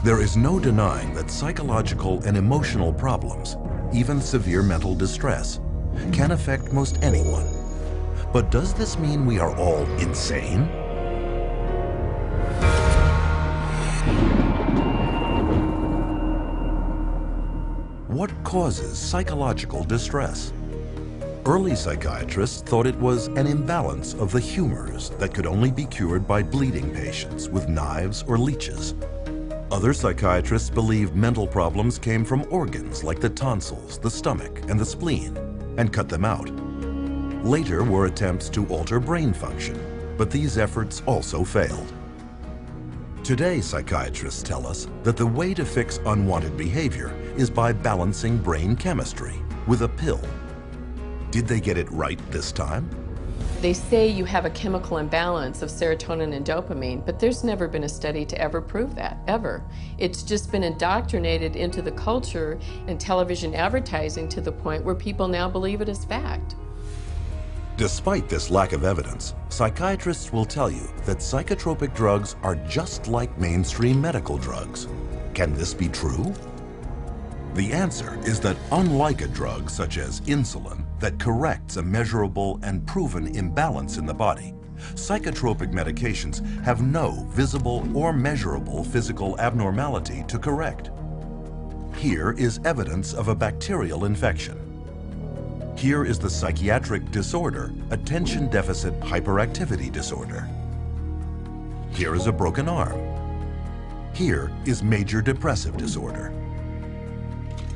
There is no denying that psychological and emotional problems, even severe mental distress, can affect most anyone. But does this mean we are all insane? What causes psychological distress? Early psychiatrists thought it was an imbalance of the humors that could only be cured by bleeding patients with knives or leeches. Other psychiatrists believed mental problems came from organs like the tonsils, the stomach, and the spleen, and cut them out. Later were attempts to alter brain function, but these efforts also failed. Today, psychiatrists tell us that the way to fix unwanted behavior is by balancing brain chemistry with a pill. Did they get it right this time? They say you have a chemical imbalance of serotonin and dopamine, but there's never been a study to ever prove that, ever. It's just been indoctrinated into the culture and television advertising to the point where people now believe it as fact. Despite this lack of evidence, psychiatrists will tell you that psychotropic drugs are just like mainstream medical drugs. Can this be true? The answer is that unlike a drug such as insulin that corrects a measurable and proven imbalance in the body, psychotropic medications have no visible or measurable physical abnormality to correct. Here is evidence of a bacterial infection. Here is the psychiatric disorder, attention deficit hyperactivity disorder. Here is a broken arm. Here is major depressive disorder.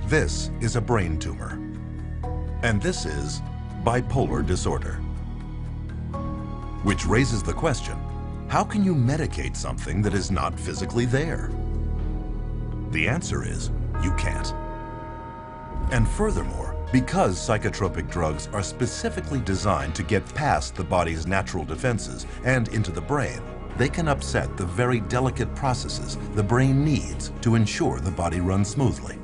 This is a brain tumor. And this is bipolar disorder. Which raises the question, how can you medicate something that is not physically there? The answer is, you can't. And furthermore, because psychotropic drugs are specifically designed to get past the body's natural defenses and into the brain, they can upset the very delicate processes the brain needs to ensure the body runs smoothly.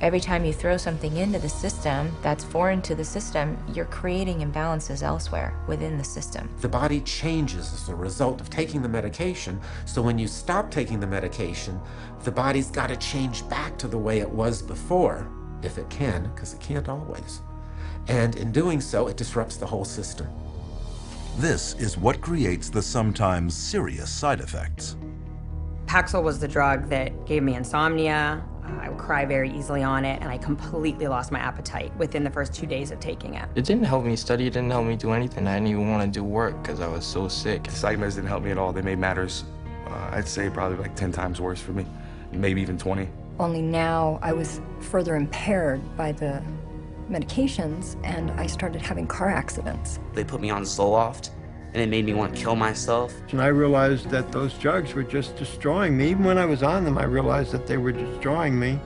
Every time you throw something into the system that's foreign to the system, you're creating imbalances elsewhere within the system. The body changes as a result of taking the medication, so when you stop taking the medication, the body's got to change back to the way it was before. If it can, because it can't always. And in doing so, it disrupts the whole system. This is what creates the sometimes serious side effects. Paxil was the drug that gave me insomnia. I would cry very easily on it, and I completely lost my appetite within the first 2 days of taking it. It didn't help me study, it didn't help me do anything. I didn't even want to do work because I was so sick. Psych meds didn't help me at all. They made matters, I'd say probably like 10 times worse for me, maybe even 20. Only now I was further impaired by the medications, and I started having car accidents. They put me on Zoloft, and it made me want to kill myself. And I realized that those drugs were just destroying me. Even when I was on them, I realized that they were destroying me.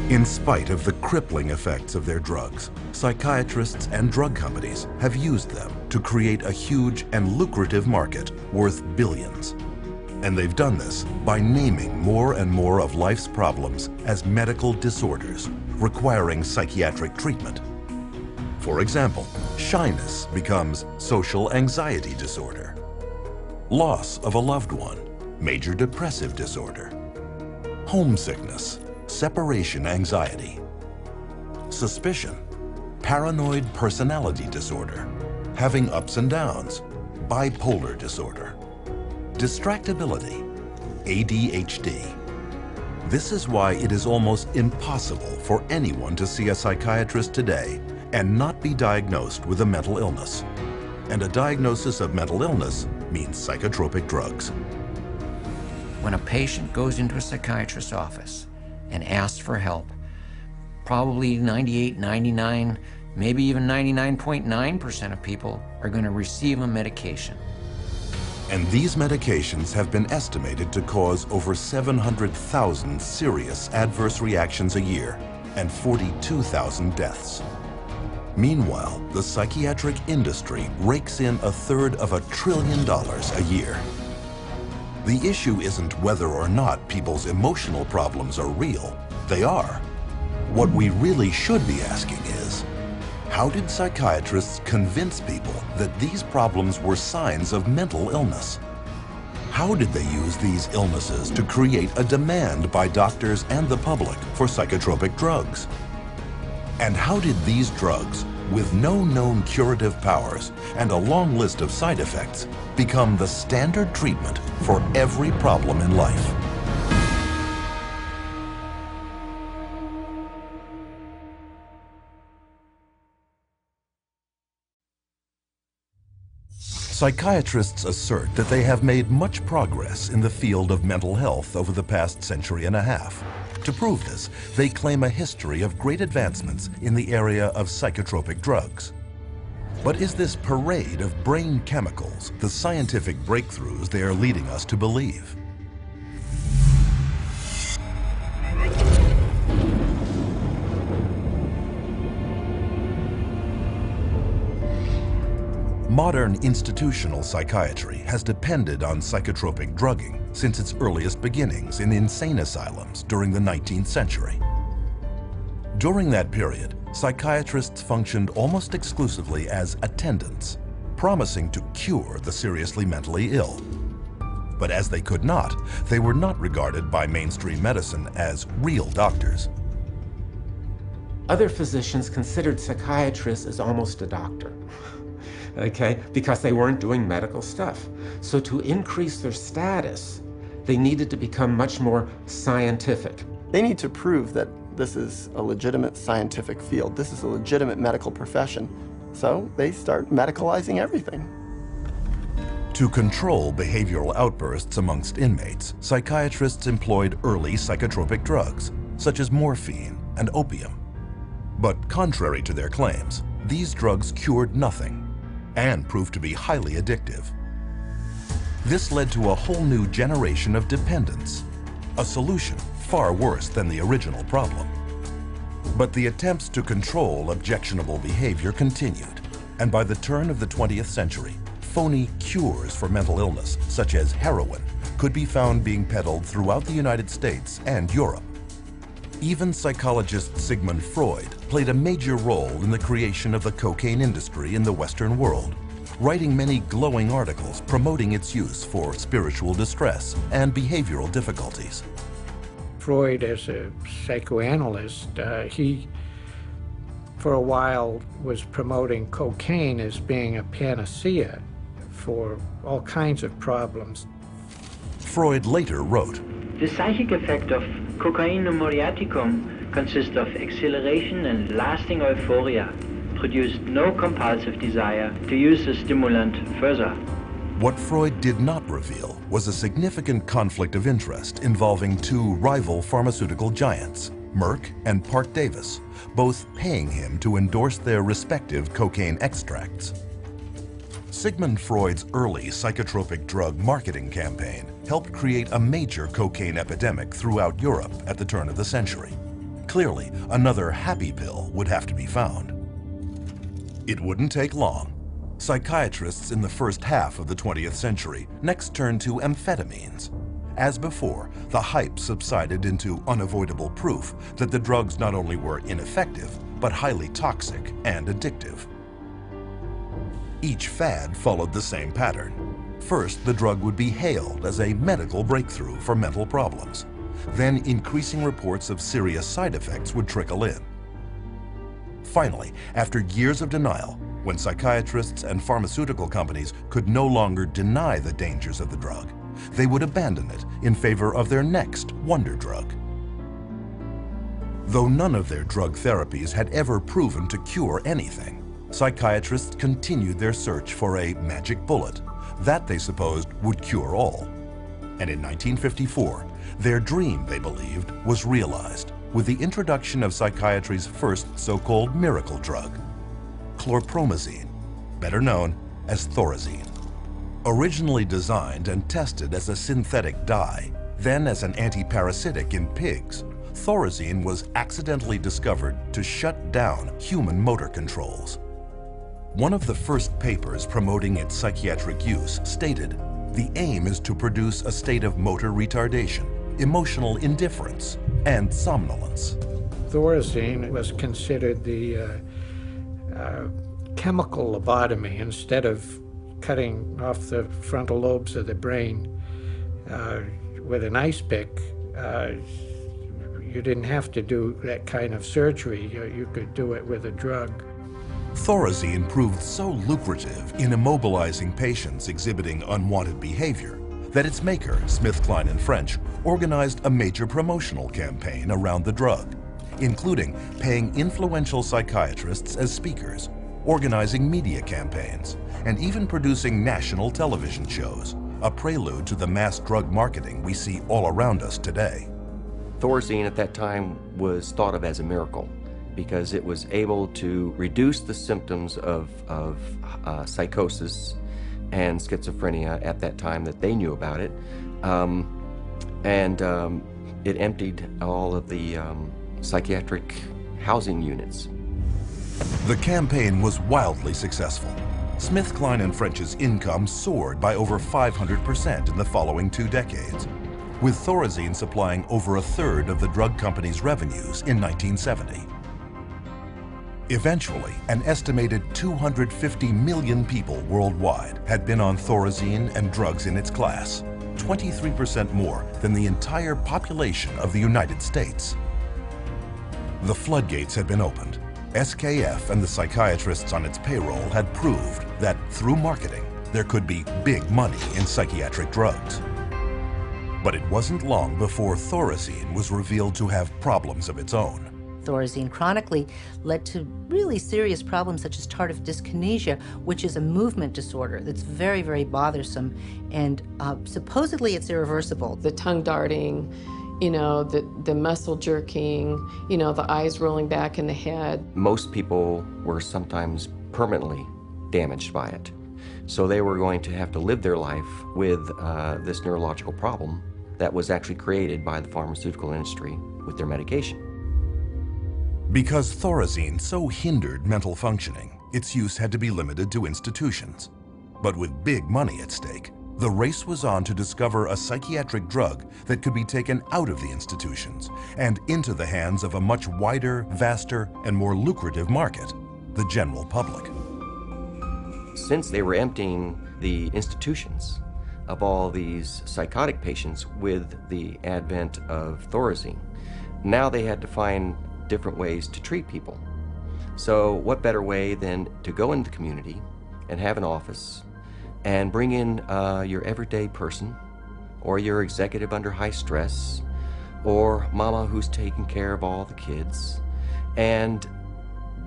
In spite of the crippling effects of their drugs, psychiatrists and drug companies have used them to create a huge and lucrative market worth billions. And they've done this by naming more and more of life's problems as medical disorders, requiring psychiatric treatment. For example, shyness becomes social anxiety disorder. Loss of a loved one, major depressive disorder. Homesickness, separation anxiety. Suspicion, paranoid personality disorder. Having ups and downs, bipolar disorder. Distractibility, ADHD. This is why it is almost impossible for anyone to see a psychiatrist today and not be diagnosed with a mental illness. And a diagnosis of mental illness means psychotropic drugs. When a patient goes into a psychiatrist's office and asks for help, probably 98, 99, maybe even 99.9% of people are going to receive a medication. And these medications have been estimated to cause over 700,000 serious adverse reactions a year and 42,000 deaths. Meanwhile, the psychiatric industry rakes in $1/3 of $1 trillion a year. The issue isn't whether or not people's emotional problems are real. They are. What we really should be asking is, how did psychiatrists convince people that these problems were signs of mental illness? How did they use these illnesses to create a demand by doctors and the public for psychotropic drugs? And how did these drugs, with no known curative powers and a long list of side effects, become the standard treatment for every problem in life? Psychiatrists assert that they have made much progress in the field of mental health over the past century and a half. To prove this, they claim a history of great advancements in the area of psychotropic drugs. But is this parade of brain chemicals the scientific breakthroughs they are leading us to believe? Modern institutional psychiatry has depended on psychotropic drugging since its earliest beginnings in insane asylums during the 19th century. During that period, psychiatrists functioned almost exclusively as attendants, promising to cure the seriously mentally ill. But as they could not, they were not regarded by mainstream medicine as real doctors. Other physicians considered psychiatrists as almost a doctor. Okay, because they weren't doing medical stuff. So to increase their status, they needed to become much more scientific. They need to prove that this is a legitimate scientific field. This is a legitimate medical profession. So they start medicalizing everything. To control behavioral outbursts amongst inmates, psychiatrists employed early psychotropic drugs, such as morphine and opium. But contrary to their claims, these drugs cured nothing and proved to be highly addictive. This led to a whole new generation of dependence, a solution far worse than the original problem. But the attempts to control objectionable behavior continued, and by the turn of the 20th century, phony cures for mental illness, such as heroin, could be found being peddled throughout the United States and Europe. Even psychologist Sigmund Freud played a major role in the creation of the cocaine industry in the Western world, writing many glowing articles promoting its use for spiritual distress and behavioral difficulties. Freud, as a psychoanalyst, he for a while was promoting cocaine as being a panacea for all kinds of problems. Freud later wrote, "The psychic effect of cocainum muriaticum consists of exhilaration and lasting euphoria, produced no compulsive desire to use the stimulant further." What Freud did not reveal was a significant conflict of interest involving two rival pharmaceutical giants, Merck and Parke-Davis, both paying him to endorse their respective cocaine extracts. Sigmund Freud's early psychotropic drug marketing campaign helped create a major cocaine epidemic throughout Europe at the turn of the century. Clearly, another happy pill would have to be found. It wouldn't take long. Psychiatrists in the first half of the 20th century next turned to amphetamines. As before, the hype subsided into unavoidable proof that the drugs not only were ineffective, but highly toxic and addictive. Each fad followed the same pattern. First, the drug would be hailed as a medical breakthrough for mental problems. Then, increasing reports of serious side effects would trickle in. Finally, after years of denial, when psychiatrists and pharmaceutical companies could no longer deny the dangers of the drug, they would abandon it in favor of their next wonder drug. Though none of their drug therapies had ever proven to cure anything, psychiatrists continued their search for a magic bullet that they supposed would cure all. And in 1954, their dream, they believed, was realized with the introduction of psychiatry's first so-called miracle drug, chlorpromazine, better known as Thorazine. Originally designed and tested as a synthetic dye, then as an anti-parasitic in pigs, Thorazine was accidentally discovered to shut down human motor controls. One of the first papers promoting its psychiatric use stated, "The aim is to produce a state of motor retardation, emotional indifference, and somnolence." Thorazine was considered the chemical lobotomy. Instead of cutting off the frontal lobes of the brain, with an ice pick. You didn't have to do that kind of surgery. You could do it with a drug. Thorazine proved so lucrative in immobilizing patients exhibiting unwanted behavior that its maker, SmithKline & French, organized a major promotional campaign around the drug, including paying influential psychiatrists as speakers, organizing media campaigns, and even producing national television shows, a prelude to the mass drug marketing we see all around us today. Thorazine at that time was thought of as a miracle because it was able to reduce the symptoms of psychosis and schizophrenia at that time that they knew about it. It emptied all of the psychiatric housing units. The campaign was wildly successful. SmithKline & French's income soared by over 500% in the following 2 decades, with Thorazine supplying over 1/3 of the drug company's revenues in 1970. Eventually, an estimated 250 million people worldwide had been on Thorazine and drugs in its class, 23% more than the entire population of the United States. The floodgates had been opened. SKF and the psychiatrists on its payroll had proved that through marketing, there could be big money in psychiatric drugs. But it wasn't long before Thorazine was revealed to have problems of its own. Thorazine chronically led to really serious problems such as tardive dyskinesia, which is a movement disorder that's very, very bothersome, and supposedly it's irreversible. The tongue darting, the muscle jerking, the eyes rolling back in the head. Most people were sometimes permanently damaged by it. So they were going to have to live their life with this neurological problem that was actually created by the pharmaceutical industry with their medication. Because Thorazine so hindered mental functioning, its use had to be limited to institutions. But with big money at stake, the race was on to discover a psychiatric drug that could be taken out of the institutions and into the hands of a much wider, vaster, and more lucrative market, the general public. Since they were emptying the institutions of all these psychotic patients with the advent of Thorazine, now they had to find different ways to treat people. So what better way than to go into the community and have an office and bring in your everyday person, or your executive under high stress, or mama who's taking care of all the kids, and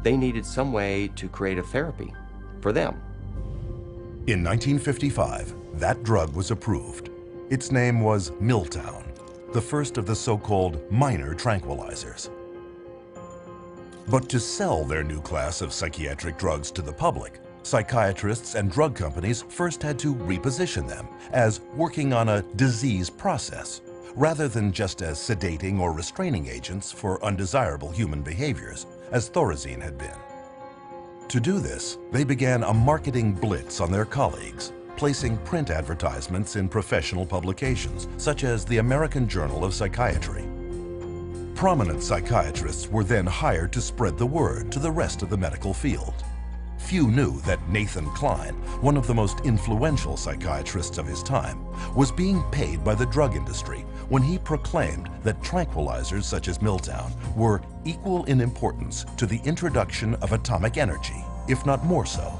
they needed some way to create a therapy for them. In 1955, that drug was approved. Its name was Miltown, the first of the so-called minor tranquilizers. But to sell their new class of psychiatric drugs to the public, psychiatrists and drug companies first had to reposition them as working on a disease process, rather than just as sedating or restraining agents for undesirable human behaviors, as Thorazine had been. To do this, they began a marketing blitz on their colleagues, placing print advertisements in professional publications, such as the American Journal of Psychiatry. Prominent psychiatrists were then hired to spread the word to the rest of the medical field. Few knew that Nathan Kline, one of the most influential psychiatrists of his time, was being paid by the drug industry when he proclaimed that tranquilizers such as Miltown were equal in importance to the introduction of atomic energy, if not more so.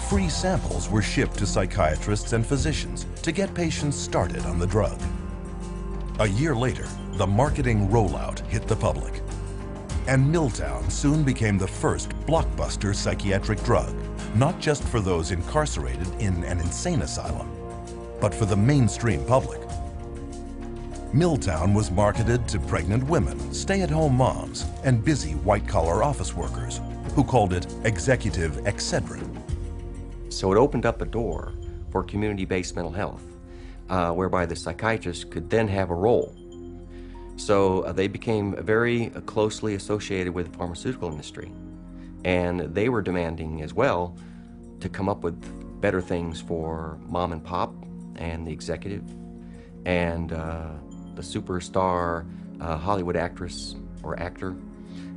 Free samples were shipped to psychiatrists and physicians to get patients started on the drug. A year later, the marketing rollout hit the public. And Miltown soon became the first blockbuster psychiatric drug, not just for those incarcerated in an insane asylum, but for the mainstream public. Miltown was marketed to pregnant women, stay-at-home moms, and busy white-collar office workers, who called it executive Excedrin. So it opened up a door for community-based mental health, whereby the psychiatrist could then have a role. So they became very closely associated with the pharmaceutical industry, and they were demanding as well to come up with better things for mom and pop and the executive and the superstar Hollywood actress or actor,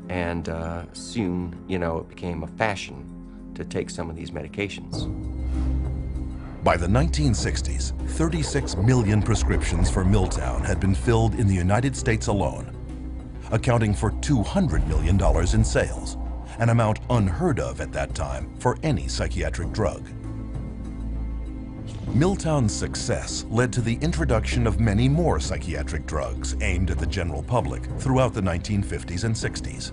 and soon, it became a fashion to take some of these medications. By the 1960s, 36 million prescriptions for Miltown had been filled in the United States alone, accounting for $200 million in sales, an amount unheard of at that time for any psychiatric drug. Miltown's success led to the introduction of many more psychiatric drugs aimed at the general public throughout the 1950s and 60s.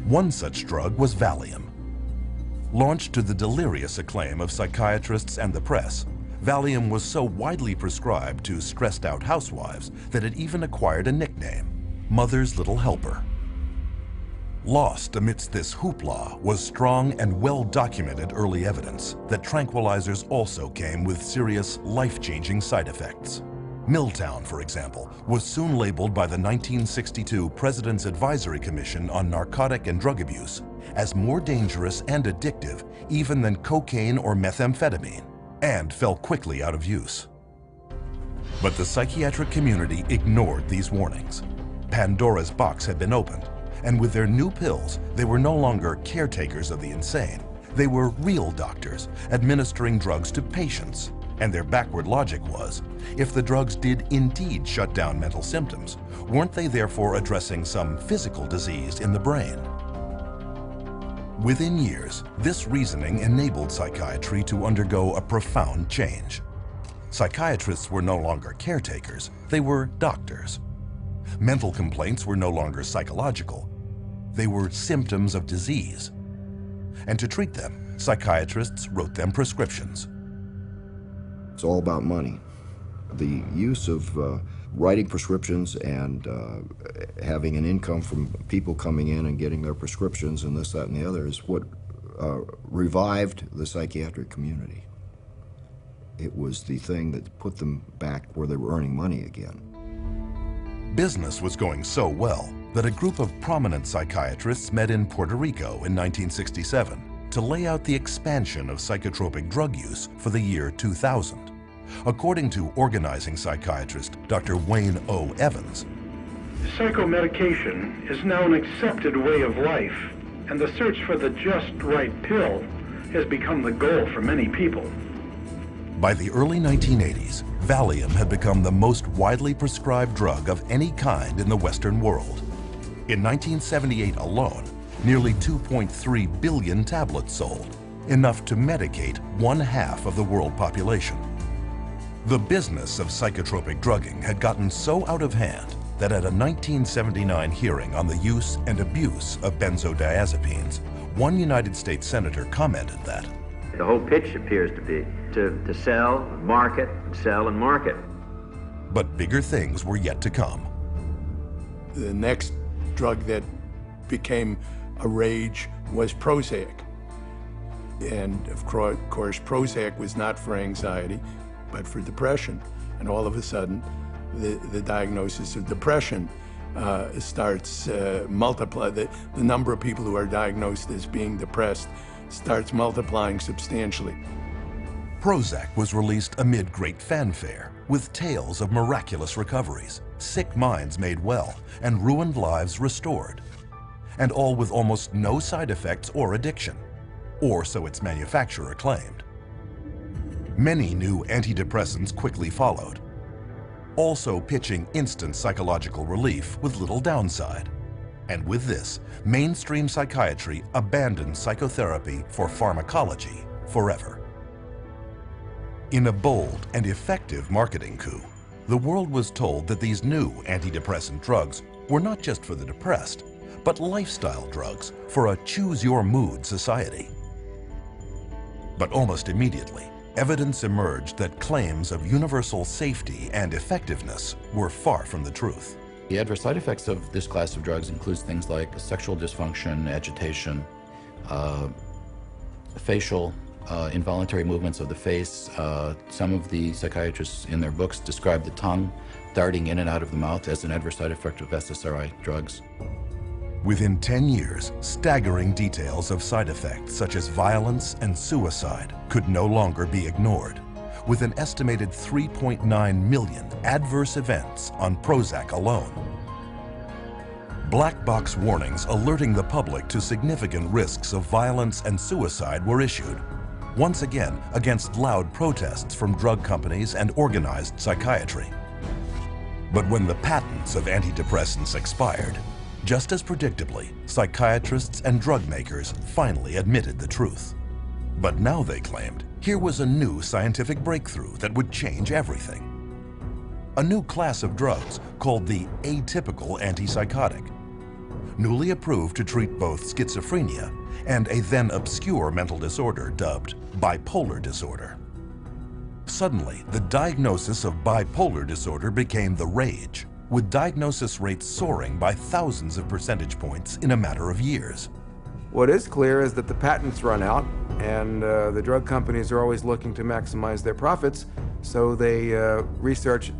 One such drug was Valium. Launched to the delirious acclaim of psychiatrists and the press, Valium was so widely prescribed to stressed-out housewives that it even acquired a nickname, Mother's Little Helper. Lost amidst this hoopla was strong and well-documented early evidence that tranquilizers also came with serious, life-changing side effects. Miltown, for example, was soon labeled by the 1962 President's Advisory Commission on Narcotic and Drug Abuse as more dangerous and addictive even than cocaine or methamphetamine, and fell quickly out of use. But the psychiatric community ignored these warnings. Pandora's box had been opened, and with their new pills, they were no longer caretakers of the insane. They were real doctors administering drugs to patients. And their backward logic was, if the drugs did indeed shut down mental symptoms, weren't they therefore addressing some physical disease in the brain? Within years, this reasoning enabled psychiatry to undergo a profound change. Psychiatrists were no longer caretakers, they were doctors. Mental complaints were no longer psychological, they were symptoms of disease. And to treat them, psychiatrists wrote them prescriptions. It's all about money. The use of writing prescriptions and having an income from people coming in and getting their prescriptions and this, that, and the other is what revived the psychiatric community. It was the thing that put them back where they were earning money again. Business was going so well that a group of prominent psychiatrists met in Puerto Rico in 1967 to lay out the expansion of psychotropic drug use for the year 2000. According to organizing psychiatrist Dr. Wayne O. Evans, psychomedication is now an accepted way of life, and the search for the just right pill has become the goal for many people. By the early 1980s, Valium had become the most widely prescribed drug of any kind in the Western world. In 1978 alone, nearly 2.3 billion tablets sold, enough to medicate 1/2 of the world population. The business of psychotropic drugging had gotten so out of hand that at a 1979 hearing on the use and abuse of benzodiazepines, one United States senator commented that the whole pitch appears to be to sell, market, sell, and market. But bigger things were yet to come. The next drug that became a rage was Prozac. And of course, Prozac was not for anxiety, but for depression. And all of a sudden, the diagnosis of depression starts multiply. The number of people who are diagnosed as being depressed starts multiplying substantially. Prozac was released amid great fanfare, with tales of miraculous recoveries, sick minds made well, and ruined lives restored. And all with almost no side effects or addiction, or so its manufacturer claimed. Many new antidepressants quickly followed, also pitching instant psychological relief with little downside. And with this, mainstream psychiatry abandoned psychotherapy for pharmacology forever. In a bold and effective marketing coup, the world was told that these new antidepressant drugs were not just for the depressed, but lifestyle drugs for a choose-your-mood society. But almost immediately, evidence emerged that claims of universal safety and effectiveness were far from the truth. The adverse side effects of this class of drugs includes things like sexual dysfunction, agitation, facial involuntary movements of the face. Some of the psychiatrists in their books describe the tongue darting in and out of the mouth as an adverse side effect of SSRI drugs. Within 10 years, staggering details of side effects such as violence and suicide could no longer be ignored, with an estimated 3.9 million adverse events on Prozac alone. Black box warnings alerting the public to significant risks of violence and suicide were issued, once again against loud protests from drug companies and organized psychiatry. But when the patents of antidepressants expired, just as predictably, psychiatrists and drug makers finally admitted the truth. But now they claimed here was a new scientific breakthrough that would change everything. A new class of drugs called the atypical antipsychotic, newly approved to treat both schizophrenia and a then obscure mental disorder dubbed bipolar disorder. Suddenly, the diagnosis of bipolar disorder became the rage, with diagnosis rates soaring by thousands of percentage points in a matter of years. What is clear is that the patents run out, and the drug companies are always looking to maximize their profits, so they research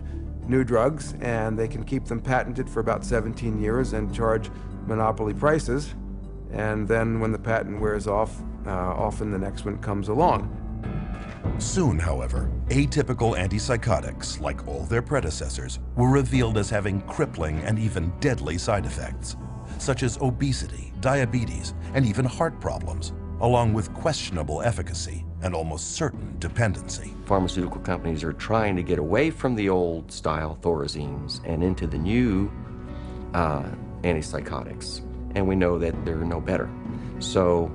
new drugs, and they can keep them patented for about 17 years and charge monopoly prices. And then when the patent wears off, often the next one comes along. Soon, however, atypical antipsychotics, like all their predecessors, were revealed as having crippling and even deadly side effects, such as obesity, diabetes, and even heart problems, along with questionable efficacy and almost certain dependency. Pharmaceutical companies are trying to get away from the old style Thorazines and into the new antipsychotics, and we know that they're no better. So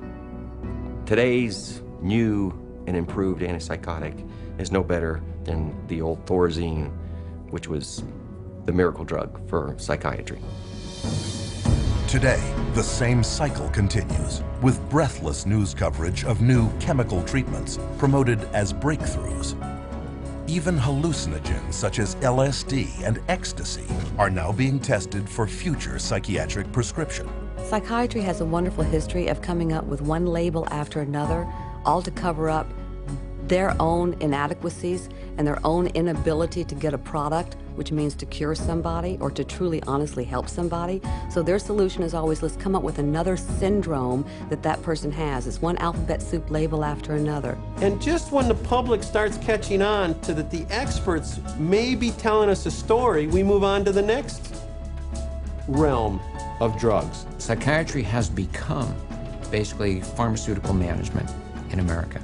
today's new and improved antipsychotic is no better than the old Thorazine, which was the miracle drug for psychiatry. Today, the same cycle continues, with breathless news coverage of new chemical treatments promoted as breakthroughs. Even hallucinogens such as LSD and ecstasy are now being tested for future psychiatric prescription. Psychiatry has a wonderful history of coming up with one label after another, all to cover up their own inadequacies and their own inability to get a product, which means to cure somebody or to truly honestly help somebody. So their solution is always, let's come up with another syndrome that that person has. It's one alphabet soup label after another. And just when the public starts catching on to that the experts may be telling us a story, we move on to the next realm of drugs. Psychiatry has become basically pharmaceutical management in America.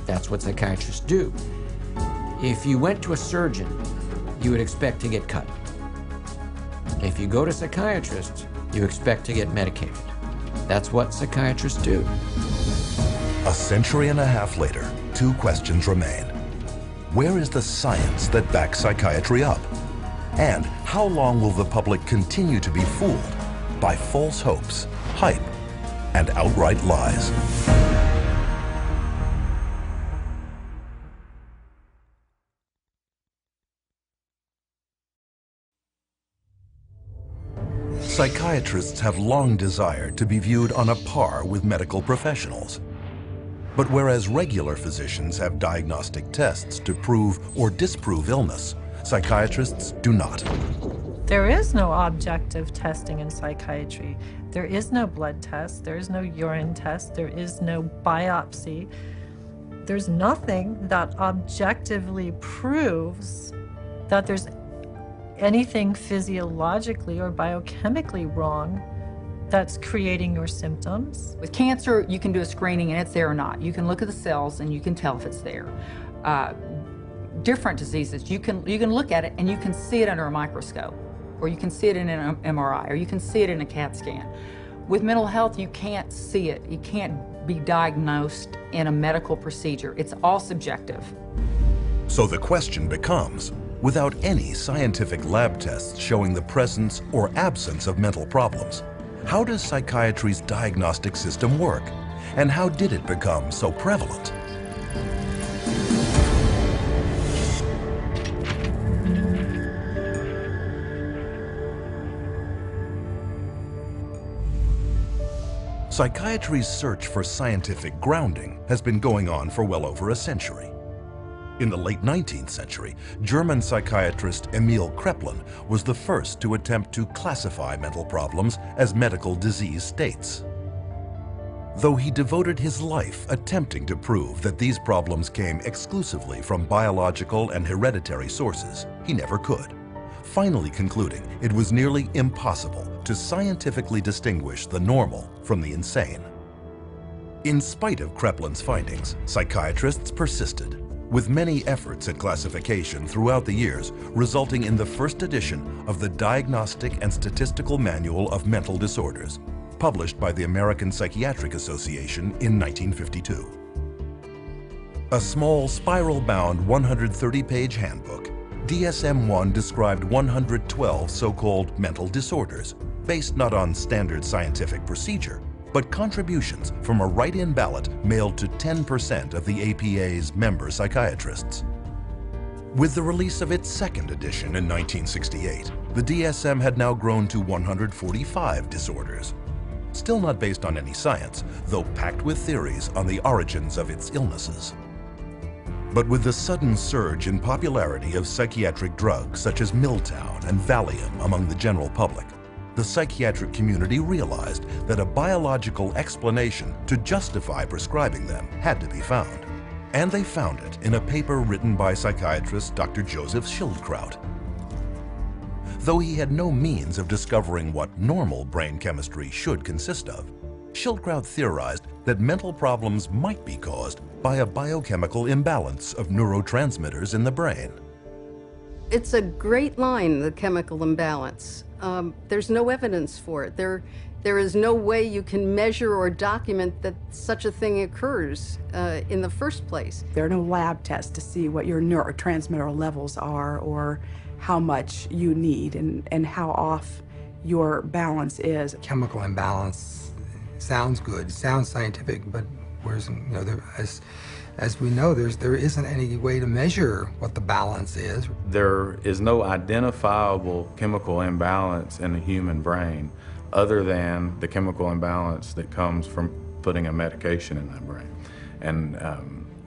That's what psychiatrists do. If you went to a surgeon, you would expect to get cut. If you go to psychiatrists, you expect to get medicated. That's what psychiatrists do. A century and a half later, two questions remain. Where is the science that backs psychiatry up? And how long will the public continue to be fooled by false hopes, hype, and outright lies? Psychiatrists have long desired to be viewed on a par with medical professionals. But whereas regular physicians have diagnostic tests to prove or disprove illness, psychiatrists do not. There is no objective testing in psychiatry. There is no blood test, there is no urine test, there is no biopsy. There's nothing that objectively proves that there's anything physiologically or biochemically wrong that's creating your symptoms. With cancer, you can do a screening and it's there or not. You can look at the cells and you can tell if it's there. Different diseases, you can look at it and you can see it under a microscope, or you can see it in an MRI, or you can see it in a CAT scan. With mental health, you can't see it. You can't be diagnosed in a medical procedure. It's all subjective. So the question becomes, without any scientific lab tests showing the presence or absence of mental problems, how does psychiatry's diagnostic system work? And how did it become so prevalent? Psychiatry's search for scientific grounding has been going on for well over a century. In the late 19th century, German psychiatrist Emil Kraepelin was the first to attempt to classify mental problems as medical disease states. Though he devoted his life attempting to prove that these problems came exclusively from biological and hereditary sources, he never could, finally concluding it was nearly impossible to scientifically distinguish the normal from the insane. In spite of Kreplin's findings, psychiatrists persisted, with many efforts at classification throughout the years, resulting in the first edition of the Diagnostic and Statistical Manual of Mental Disorders, published by the American Psychiatric Association in 1952. A small spiral-bound 130-page handbook, DSM-1 described 112 so-called mental disorders, based not on standard scientific procedure, but contributions from a write-in ballot mailed to 10% of the APA's member psychiatrists. With the release of its second edition in 1968, the DSM had now grown to 145 disorders. Still not based on any science, though packed with theories on the origins of its illnesses. But with the sudden surge in popularity of psychiatric drugs such as Miltown and Valium among the general public, the psychiatric community realized that a biological explanation to justify prescribing them had to be found. And they found it in a paper written by psychiatrist Dr. Joseph Schildkraut. Though he had no means of discovering what normal brain chemistry should consist of, Schildkraut theorized that mental problems might be caused by a biochemical imbalance of neurotransmitters in the brain. It's a great line, the chemical imbalance. There's no evidence for it. There is no way you can measure or document that such a thing occurs in the first place. There are no lab tests to see what your neurotransmitter levels are or how much you need and how off your balance is. Chemical imbalance sounds good, sounds scientific, but whereas, as we know, there isn't any way to measure what the balance is. There is no identifiable chemical imbalance in the human brain other than the chemical imbalance that comes from putting a medication in that brain. And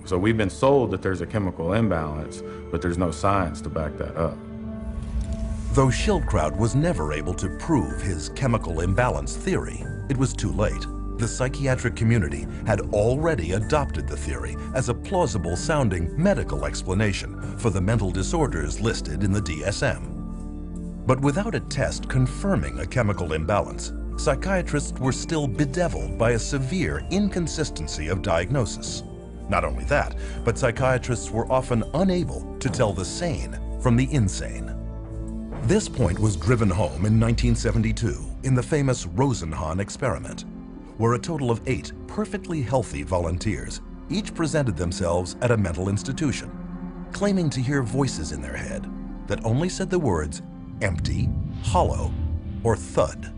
so we've been sold that there's a chemical imbalance, but there's no science to back that up. Though Schildkraut was never able to prove his chemical imbalance theory, it was too late. The psychiatric community had already adopted the theory as a plausible-sounding medical explanation for the mental disorders listed in the DSM. But without a test confirming a chemical imbalance, psychiatrists were still bedeviled by a severe inconsistency of diagnosis. Not only that, but psychiatrists were often unable to tell the sane from the insane. This point was driven home in 1972 in the famous Rosenhan experiment, where a total of 8 perfectly healthy volunteers each presented themselves at a mental institution, claiming to hear voices in their head that only said the words empty, hollow, or thud.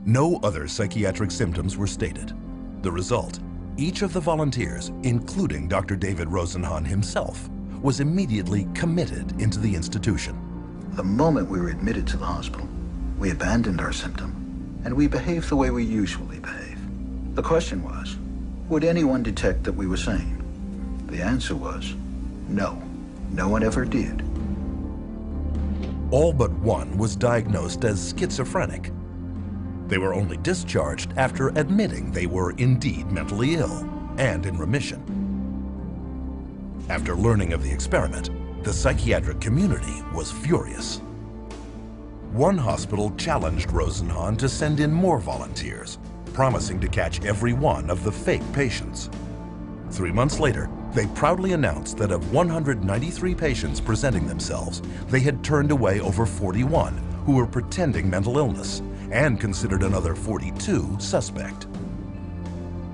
No other psychiatric symptoms were stated. The result, each of the volunteers, including Dr. David Rosenhan himself, was immediately committed into the institution. The moment we were admitted to the hospital, we abandoned our symptom and we behaved the way we usually behave. The question was, would anyone detect that we were sane? The answer was, no. No one ever did. All but one was diagnosed as schizophrenic. They were only discharged after admitting they were indeed mentally ill and in remission. After learning of the experiment, the psychiatric community was furious. One hospital challenged Rosenhan to send in more volunteers, promising to catch every one of the fake patients. 3 months later, they proudly announced that of 193 patients presenting themselves, they had turned away over 41 who were pretending mental illness and considered another 42 suspect.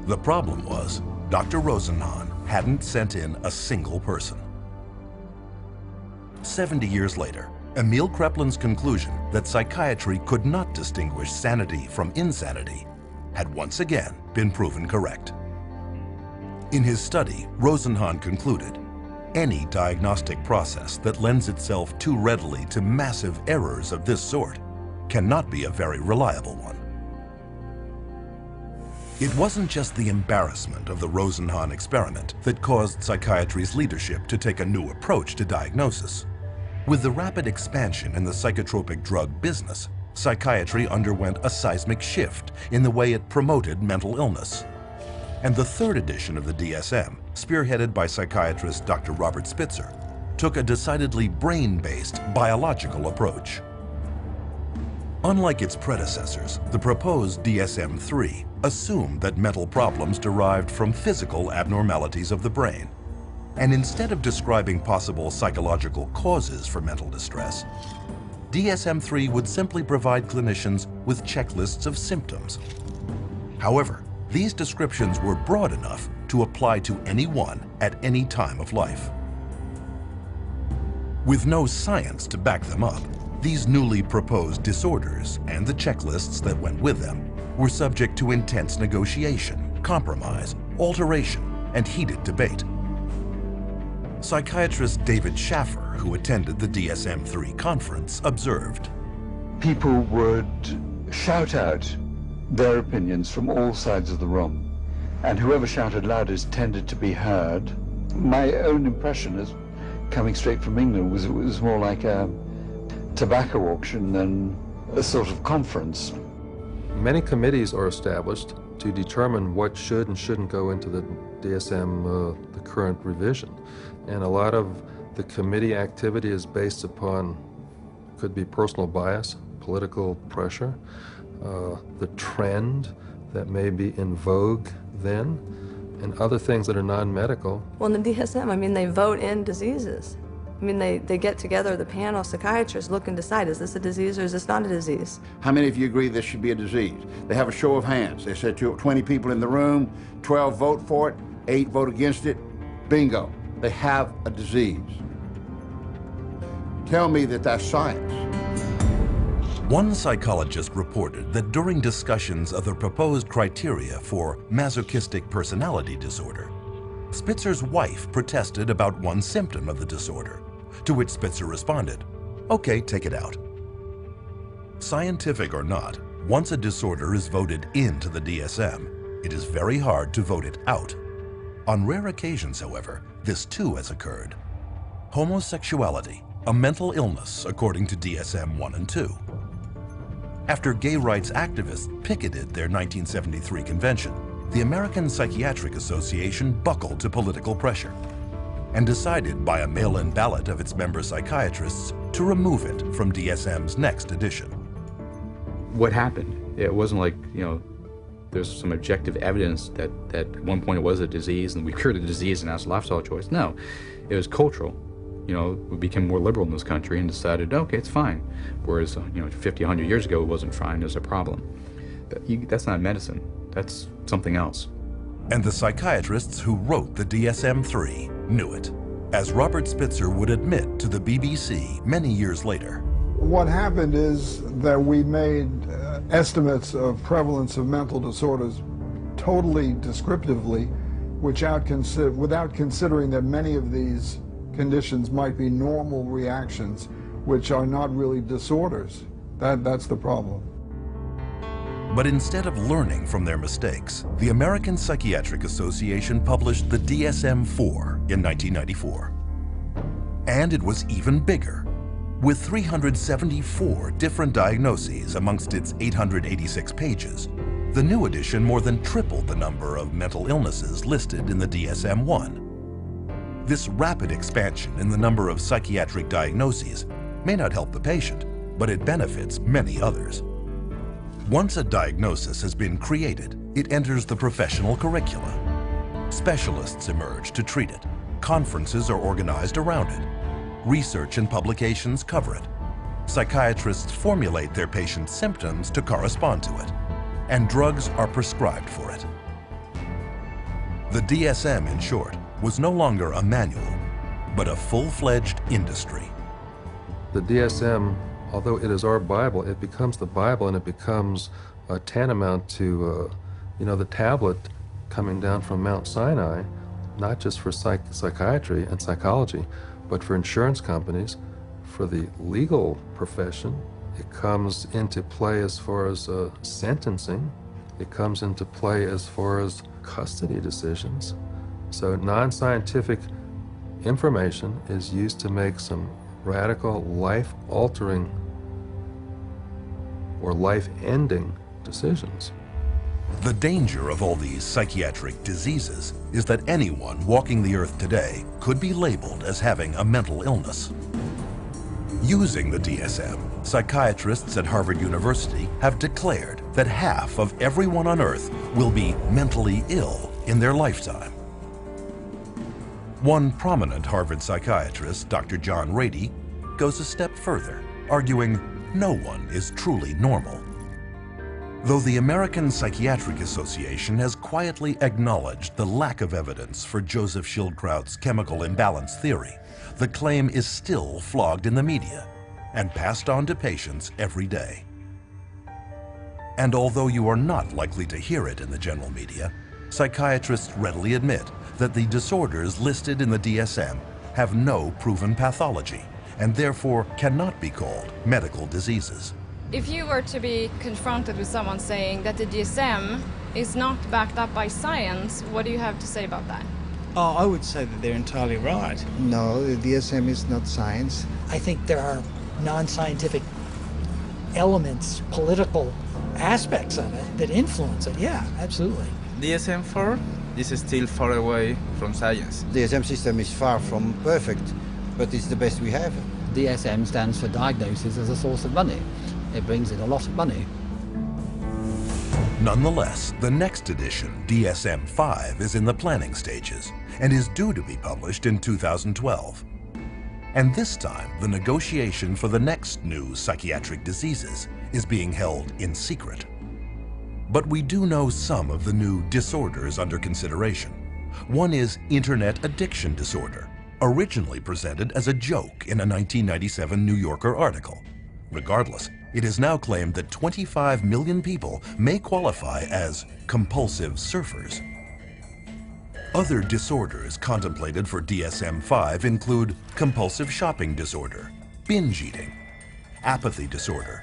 The problem was, Dr. Rosenhan hadn't sent in a single person. 70 years later, Emil Kreplin's conclusion that psychiatry could not distinguish sanity from insanity had once again been proven correct. In his study, Rosenhan concluded, any diagnostic process that lends itself too readily to massive errors of this sort cannot be a very reliable one. It wasn't just the embarrassment of the Rosenhan experiment that caused psychiatry's leadership to take a new approach to diagnosis. With the rapid expansion in the psychotropic drug business, psychiatry underwent a seismic shift in the way it promoted mental illness. And the third edition of the DSM, spearheaded by psychiatrist Dr. Robert Spitzer, took a decidedly brain-based biological approach. Unlike its predecessors, the proposed DSM-3 assumed that mental problems derived from physical abnormalities of the brain. And instead of describing possible psychological causes for mental distress, DSM-3 would simply provide clinicians with checklists of symptoms. However, these descriptions were broad enough to apply to anyone at any time of life. With no science to back them up, these newly proposed disorders and the checklists that went with them were subject to intense negotiation, compromise, alteration, and heated debate. Psychiatrist David Schaffer, who attended the DSM-3 conference, observed, "People would shout out their opinions from all sides of the room, and whoever shouted loudest tended to be heard. My own impression, is coming straight from England, was it was more like a tobacco auction than a sort of conference." Many committees are established to determine what should and shouldn't go into the DSM, the current revision. And a lot of the committee activity is based upon, could be personal bias, political pressure, the trend that may be in vogue then, and other things that are non-medical. Well, in the DSM, I mean, they vote in diseases. I mean, they get together, the panel, psychiatrists look and decide, is this a disease or is this not a disease? How many of you agree this should be a disease? They have a show of hands. They said 20 people in the room, 12 vote for it, 8 vote against it. Bingo. They have a disease. Tell me that that's science. One psychologist reported that during discussions of the proposed criteria for masochistic personality disorder, Spitzer's wife protested about one symptom of the disorder, to which Spitzer responded, "Okay, take it out." Scientific or not, once a disorder is voted into the DSM, it is very hard to vote it out. On rare occasions, however, this too has occurred. Homosexuality, a mental illness according to DSM 1 and 2. After gay rights activists picketed their 1973 convention, the American Psychiatric Association buckled to political pressure and decided by a mail-in ballot of its member psychiatrists to remove it from DSM's next edition. What happened? It wasn't like, there's some objective evidence that at one point it was a disease and we cured the disease and now it's a lifestyle choice. No, it was cultural. We became more liberal in this country and decided, okay, it's fine. Whereas, 50, 100 years ago, it wasn't fine, it was a problem. That's not medicine, that's something else. And the psychiatrists who wrote the DSM-3 knew it, as Robert Spitzer would admit to the BBC many years later. What happened is that we made estimates of prevalence of mental disorders totally descriptively, without considering that many of these conditions might be normal reactions, which are not really disorders. That's the problem. But instead of learning from their mistakes, the American Psychiatric Association published the DSM-4 in 1994. And it was even bigger, with 374 different diagnoses amongst its 886 pages. The new edition more than tripled the number of mental illnesses listed in the DSM-1. This rapid expansion in the number of psychiatric diagnoses may not help the patient, but it benefits many others. Once a diagnosis has been created, it enters the professional curricula. Specialists emerge to treat it. Conferences are organized around it. Research and publications cover it. Psychiatrists formulate their patients' symptoms to correspond to it, and drugs are prescribed for it. The DSM, in short, was no longer a manual, but a full-fledged industry. The DSM, although it is our Bible, it becomes the Bible and it becomes tantamount to, the tablet coming down from Mount Sinai, not just for psychiatry and psychology, but for insurance companies, for the legal profession. It comes into play as far as sentencing. It comes into play as far as custody decisions. So non-scientific information is used to make some radical, life-altering or life-ending decisions. The danger of all these psychiatric diseases is that anyone walking the earth today could be labeled as having a mental illness. Using the DSM, psychiatrists at Harvard University have declared that half of everyone on Earth will be mentally ill in their lifetime. One prominent Harvard psychiatrist, Dr. John Rady, goes a step further, arguing no one is truly normal. Though the American Psychiatric Association has quietly acknowledged the lack of evidence for Joseph Schildkraut's chemical imbalance theory, the claim is still flogged in the media and passed on to patients every day. And although you are not likely to hear it in the general media, psychiatrists readily admit that the disorders listed in the DSM have no proven pathology and therefore cannot be called medical diseases. If you were to be confronted with someone saying that the DSM is not backed up by science, what do you have to say about that? Oh, I would say that they're entirely right. No, the DSM is not science. I think there are non-scientific elements, political aspects of it that influence it. Yeah, absolutely. DSM-4, this is still far away from science. The DSM system is far from perfect, but it's the best we have. DSM stands for diagnosis as a source of money. It brings in a lot of money. Nonetheless, the next edition, DSM-5, is in the planning stages and is due to be published in 2012. And this time, the negotiation for the next new psychiatric diseases is being held in secret. But we do know some of the new disorders under consideration. One is internet addiction disorder, originally presented as a joke in a 1997 New Yorker article. Regardless, it is now claimed that 25 million people may qualify as compulsive surfers. Other disorders contemplated for DSM-5 include compulsive shopping disorder, binge eating, apathy disorder,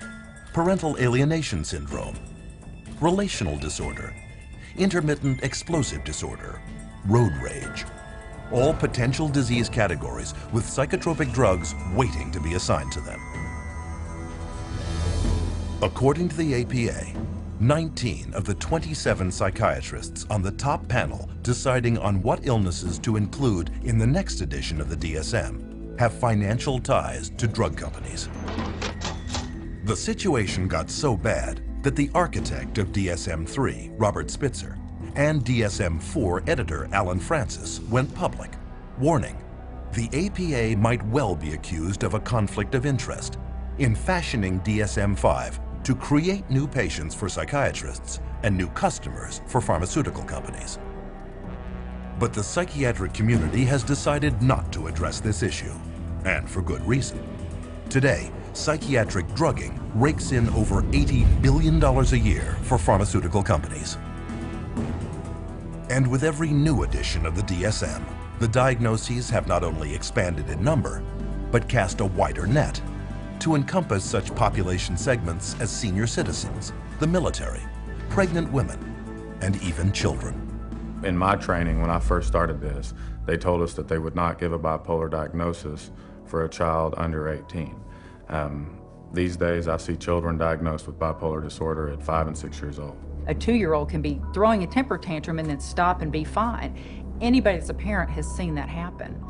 parental alienation syndrome, relational disorder, intermittent explosive disorder, road rage. All potential disease categories with psychotropic drugs waiting to be assigned to them. According to the APA, 19 of the 27 psychiatrists on the top panel deciding on what illnesses to include in the next edition of the DSM have financial ties to drug companies. The situation got so bad that the architect of DSM-3, Robert Spitzer, and DSM-4 editor Alan Francis went public, warning the APA might well be accused of a conflict of interest in fashioning DSM-5 to create new patients for psychiatrists and new customers for pharmaceutical companies. But the psychiatric community has decided not to address this issue, and for good reason. Today, psychiatric drugging rakes in over $80 billion a year for pharmaceutical companies. And with every new edition of the DSM, the diagnoses have not only expanded in number, but cast a wider net to encompass such population segments as senior citizens, the military, pregnant women, and even children. In my training, when I first started this, they told us that they would not give a bipolar diagnosis for a child under 18. These days, I see children diagnosed with bipolar disorder at 5 and 6 years old. A 2-year-old can be throwing a temper tantrum and then stop and be fine. Anybody that's a parent has seen that happen.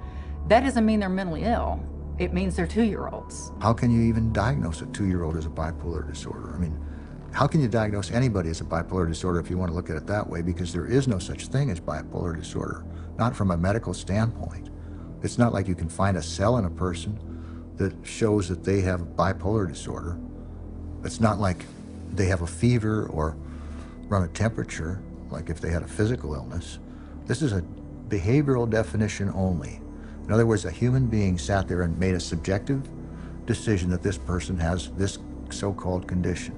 That doesn't mean they're mentally ill. It means they're 2-year-olds. How can you even diagnose a 2-year-old as a bipolar disorder? I mean, how can you diagnose anybody as a bipolar disorder if you want to look at it that way? Because there is no such thing as bipolar disorder, not from a medical standpoint. It's not like you can find a cell in a person that shows that they have bipolar disorder. It's not like they have a fever or run a temperature, like if they had a physical illness. This is a behavioral definition only. In other words, a human being sat there and made a subjective decision that this person has this so-called condition.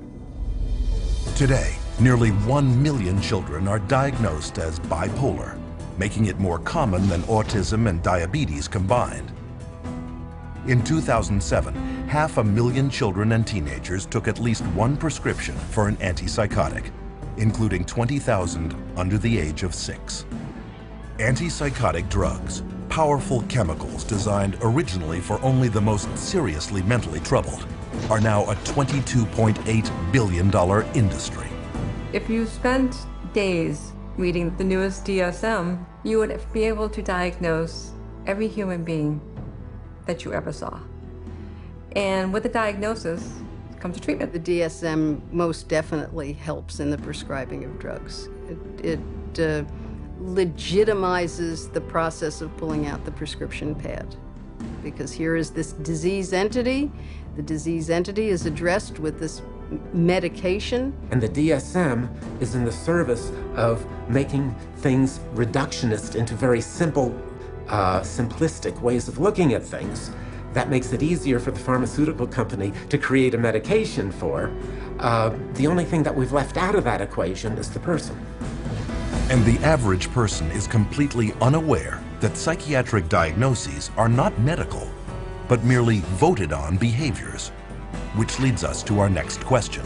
Today, nearly 1 million children are diagnosed as bipolar, making it more common than autism and diabetes combined. In 2007, 500,000 children and teenagers took at least one prescription for an antipsychotic, including 20,000 under the age of 6. Antipsychotic drugs, powerful chemicals designed originally for only the most seriously mentally troubled, are now a $22.8 billion industry. If you spent days reading the newest DSM, you would be able to diagnose every human being that you ever saw. And with the diagnosis come to treatment. The DSM most definitely helps in the prescribing of drugs. It legitimizes the process of pulling out the prescription pad, because here is this disease entity. The disease entity is addressed with this medication. And the DSM is in the service of making things reductionist into very simple, simplistic ways of looking at things. That makes it easier for the pharmaceutical company to create a medication for. The only thing that we've left out of that equation is the person. And the average person is completely unaware that psychiatric diagnoses are not medical, but merely voted on behaviors. Which leads us to our next question.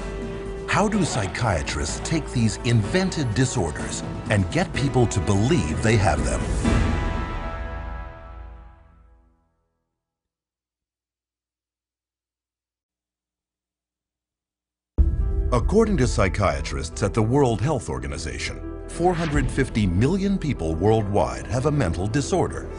How do psychiatrists take these invented disorders and get people to believe they have them? According to psychiatrists at the World Health Organization, 450 million people worldwide have a mental disorder.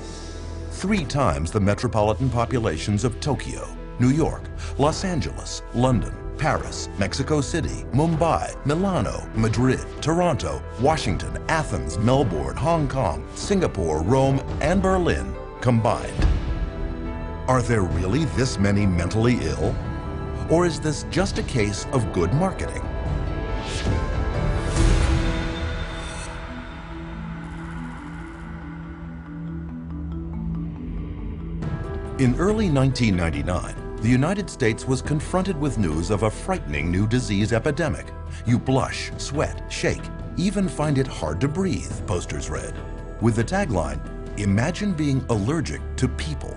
3 times the metropolitan populations of Tokyo, New York, Los Angeles, London, Paris, Mexico City, Mumbai, Milano, Madrid, Toronto, Washington, Athens, Melbourne, Hong Kong, Singapore, Rome, and Berlin combined. Are there really this many mentally ill? Or is this just a case of good marketing? In early 1999, the United States was confronted with news of a frightening new disease epidemic. You blush, sweat, shake, even find it hard to breathe, posters read, with the tagline, "Imagine being allergic to people."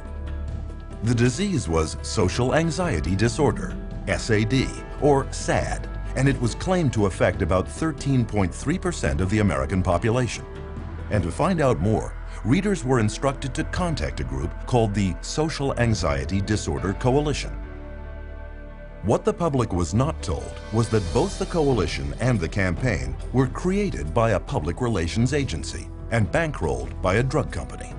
The disease was social anxiety disorder, SAD, or SAD, and it was claimed to affect about 13.3% of the American population. And to find out more, readers were instructed to contact a group called the Social Anxiety Disorder Coalition. What the public was not told was that both the coalition and the campaign were created by a public relations agency and bankrolled by a drug company.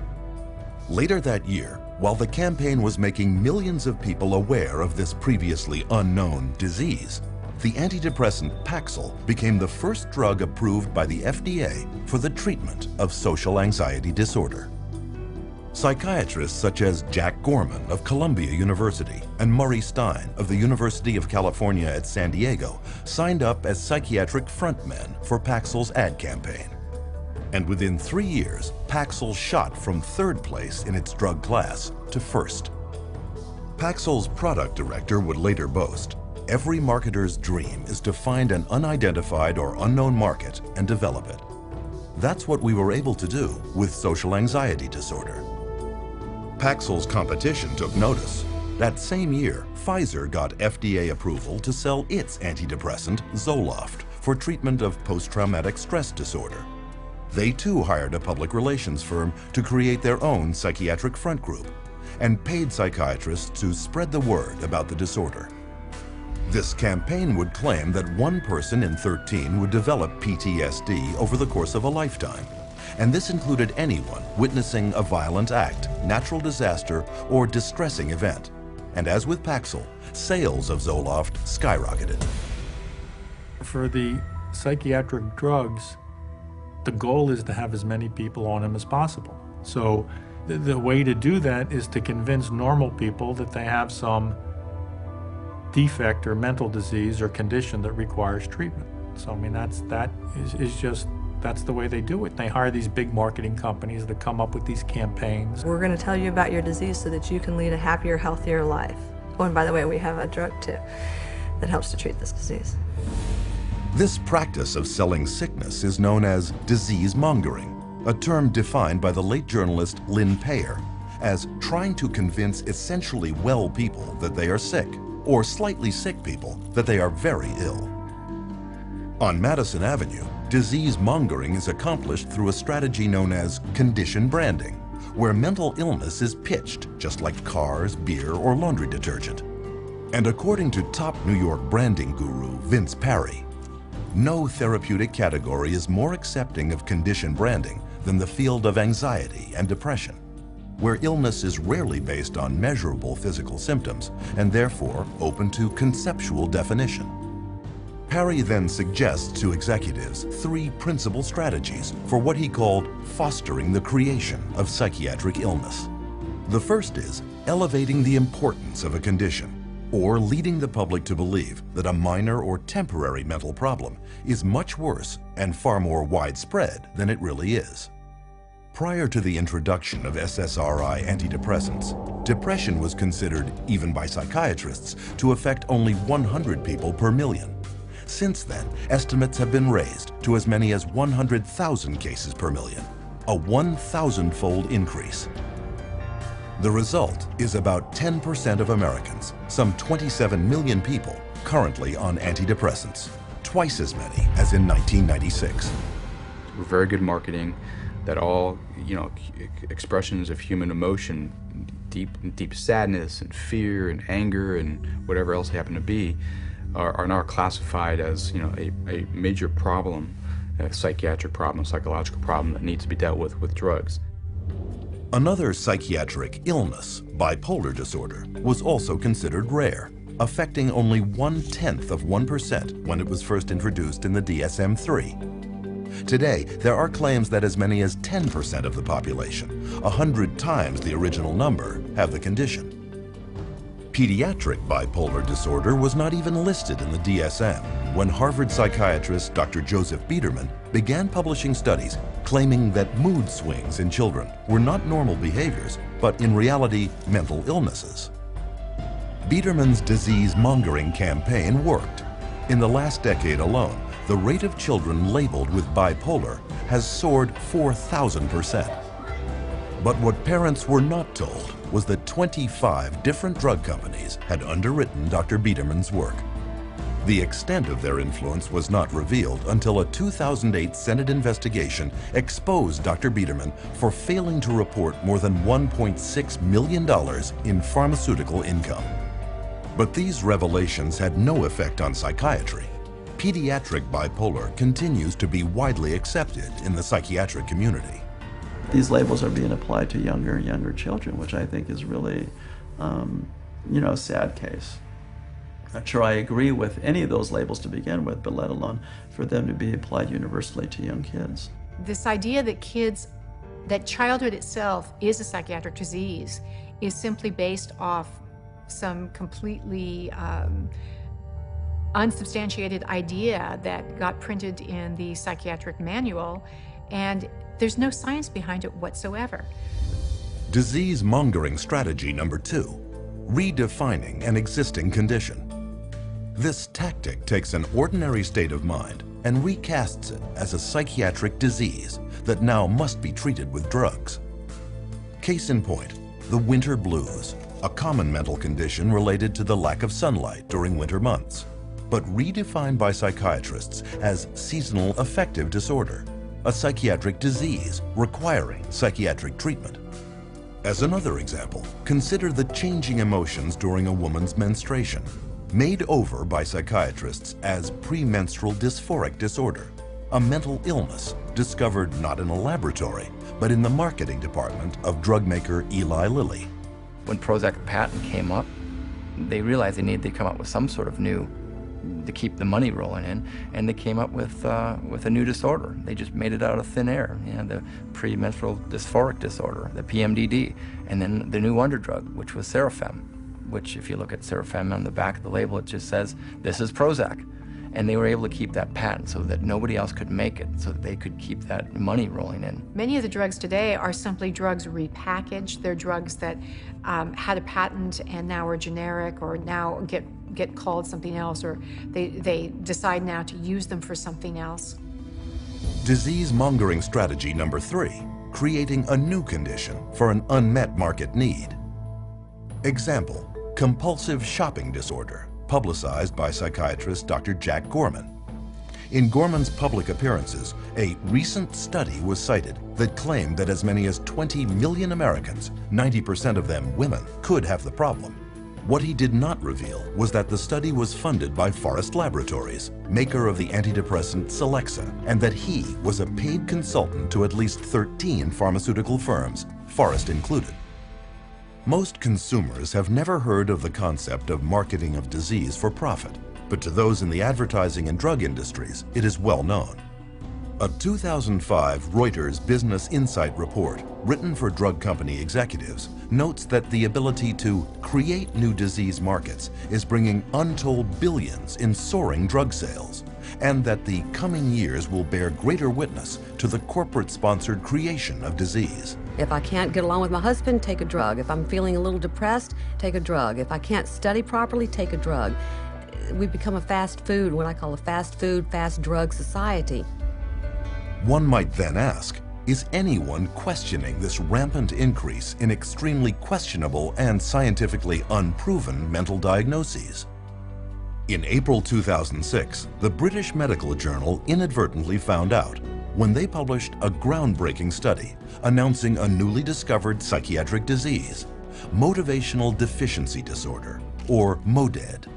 Later that year, while the campaign was making millions of people aware of this previously unknown disease, the antidepressant Paxil became the first drug approved by the FDA for the treatment of social anxiety disorder. Psychiatrists such as Jack Gorman of Columbia University and Murray Stein of the University of California at San Diego signed up as psychiatric frontmen for Paxil's ad campaign. And within 3 years, Paxil shot from 3rd place in its drug class to 1st. Paxil's product director would later boast, "Every marketer's dream is to find an unidentified or unknown market and develop it." That's what we were able to do with social anxiety disorder. Paxil's competition took notice. That same year, Pfizer got FDA approval to sell its antidepressant, Zoloft, for treatment of post-traumatic stress disorder. They too hired a public relations firm to create their own psychiatric front group and paid psychiatrists to spread the word about the disorder. This campaign would claim that 1 person in 13 would develop PTSD over the course of a lifetime, and this included anyone witnessing a violent act, natural disaster, or distressing event. And as with Paxil, sales of Zoloft skyrocketed. For the psychiatric drugs, the goal is to have as many people on them as possible. So the way to do that is to convince normal people that they have some defect or mental disease or condition that requires treatment. So I mean, that's the way they do it. They hire these big marketing companies that come up with these campaigns. We're going to tell you about your disease so that you can lead a happier, healthier life. Oh, and by the way, we have a drug too that helps to treat this disease. This practice of selling sickness is known as disease mongering, a term defined by the late journalist Lynn Payer as trying to convince essentially well people that they are sick, or slightly sick people that they are very ill. On Madison Avenue, disease mongering is accomplished through a strategy known as condition branding, where mental illness is pitched just like cars, beer, or laundry detergent. And according to top New York branding guru Vince Parry, no therapeutic category is more accepting of condition branding than the field of anxiety and depression. where illness is rarely based on measurable physical symptoms and therefore open to conceptual definition. Parry then suggests to executives 3 principal strategies for what he called fostering the creation of psychiatric illness. The first is elevating the importance of a condition, or leading the public to believe that a minor or temporary mental problem is much worse and far more widespread than it really is. Prior to the introduction of SSRI antidepressants, depression was considered, even by psychiatrists, to affect only 100 people per million. Since then, estimates have been raised to as many as 100,000 cases per million, a 1,000-fold increase. The result is about 10% of Americans, some 27 million people, currently on antidepressants, twice as many as in 1996. Very good marketing that all, expressions of human emotion, deep sadness and fear and anger and whatever else they happen to be, are now classified as, a major problem, a psychiatric problem, a psychological problem that needs to be dealt with drugs. Another psychiatric illness, bipolar disorder, was also considered rare, affecting only 1/10% when it was first introduced in the DSM-3. Today, there are claims that as many as 10% of the population, 100 times the original number, have the condition. Pediatric bipolar disorder was not even listed in the DSM when Harvard psychiatrist Dr. Joseph Biederman began publishing studies claiming that mood swings in children were not normal behaviors, but in reality, mental illnesses. Biederman's disease-mongering campaign worked. In the last decade alone, the rate of children labeled with bipolar has soared 4,000%. But what parents were not told was that 25 different drug companies had underwritten Dr. Biederman's work. The extent of their influence was not revealed until a 2008 Senate investigation exposed Dr. Biederman for failing to report more than $1.6 million in pharmaceutical income. But these revelations had no effect on psychiatry. Pediatric bipolar continues to be widely accepted in the psychiatric community. These labels are being applied to younger and younger children, which I think is really, a sad case. Not sure I agree with any of those labels to begin with, but let alone for them to be applied universally to young kids. This idea that childhood itself is a psychiatric disease is simply based off some completely unsubstantiated idea that got printed in the psychiatric manual, and there's no science behind it whatsoever. Disease-mongering strategy number 2, redefining an existing condition. This tactic takes an ordinary state of mind and recasts it as a psychiatric disease that now must be treated with drugs. Case in point, the winter blues, a common mental condition related to the lack of sunlight during winter months, but redefined by psychiatrists as seasonal affective disorder, a psychiatric disease requiring psychiatric treatment. As another example, consider the changing emotions during a woman's menstruation, made over by psychiatrists as premenstrual dysphoric disorder, a mental illness discovered not in a laboratory, but in the marketing department of drug maker Eli Lilly. When Prozac patent came up, they realized they needed to come up with some sort of new to keep the money rolling in, and they came up with a new disorder. They just made it out of thin air, the premenstrual dysphoric disorder, the PMDD, and then the new wonder drug, which was Serafem, which if you look at Serafem on the back of the label, it just says, this is Prozac. And they were able to keep that patent so that nobody else could make it, so that they could keep that money rolling in. Many of the drugs today are simply drugs repackaged. They're drugs that had a patent and now are generic, or now get called something else, or they decide now to use them for something else. Disease-mongering strategy number 3, creating a new condition for an unmet market need. Example, compulsive shopping disorder, publicized by psychiatrist Dr. Jack Gorman. In Gorman's public appearances, a recent study was cited that claimed that as many as 20 million Americans, 90% of them women, could have the problem. What he did not reveal was that the study was funded by Forest Laboratories, maker of the antidepressant Celexa, and that he was a paid consultant to at least 13 pharmaceutical firms, Forest included. Most consumers have never heard of the concept of marketing of disease for profit, but to those in the advertising and drug industries, it is well known. A 2005 Reuters Business Insight report, written for drug company executives, notes that the ability to create new disease markets is bringing untold billions in soaring drug sales, and that the coming years will bear greater witness to the corporate-sponsored creation of disease. If I can't get along with my husband, take a drug. If I'm feeling a little depressed, take a drug. If I can't study properly, take a drug. We've become a fast food, what I call a fast food, fast drug society. One might then ask, is anyone questioning this rampant increase in extremely questionable and scientifically unproven mental diagnoses? In April 2006, the British Medical Journal inadvertently found out when they published a groundbreaking study announcing a newly discovered psychiatric disease, motivational deficiency disorder, or MODED.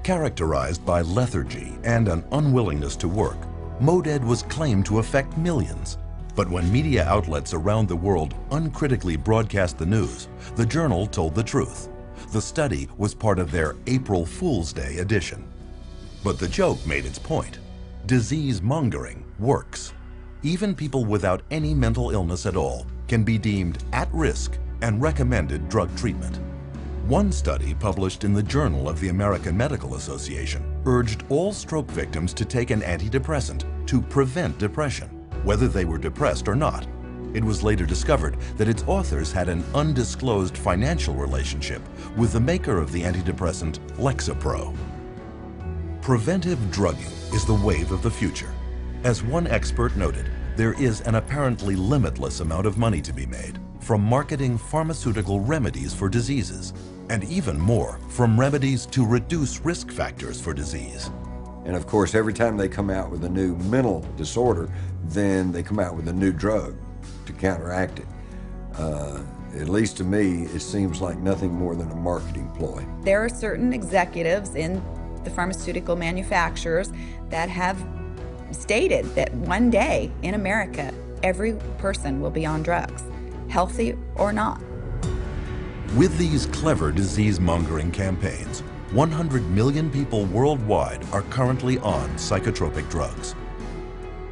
Characterized by lethargy and an unwillingness to work, MODED was claimed to affect millions. But when media outlets around the world uncritically broadcast the news, the journal told the truth. The study was part of their April Fool's Day edition. But the joke made its point. Disease mongering works. Even people without any mental illness at all can be deemed at risk and recommended drug treatment. One study published in the Journal of the American Medical Association urged all stroke victims to take an antidepressant to prevent depression, whether they were depressed or not. It was later discovered that its authors had an undisclosed financial relationship with the maker of the antidepressant Lexapro. Preventive drugging is the wave of the future. As one expert noted, there is an apparently limitless amount of money to be made from marketing pharmaceutical remedies for diseases, and even more from remedies to reduce risk factors for disease. And of course, every time they come out with a new mental disorder, then they come out with a new drug to counteract it. At least to me, it seems like nothing more than a marketing ploy. There are certain executives in the pharmaceutical manufacturers that have stated that one day in America, every person will be on drugs, healthy or not. With these clever disease-mongering campaigns, 100 million people worldwide are currently on psychotropic drugs.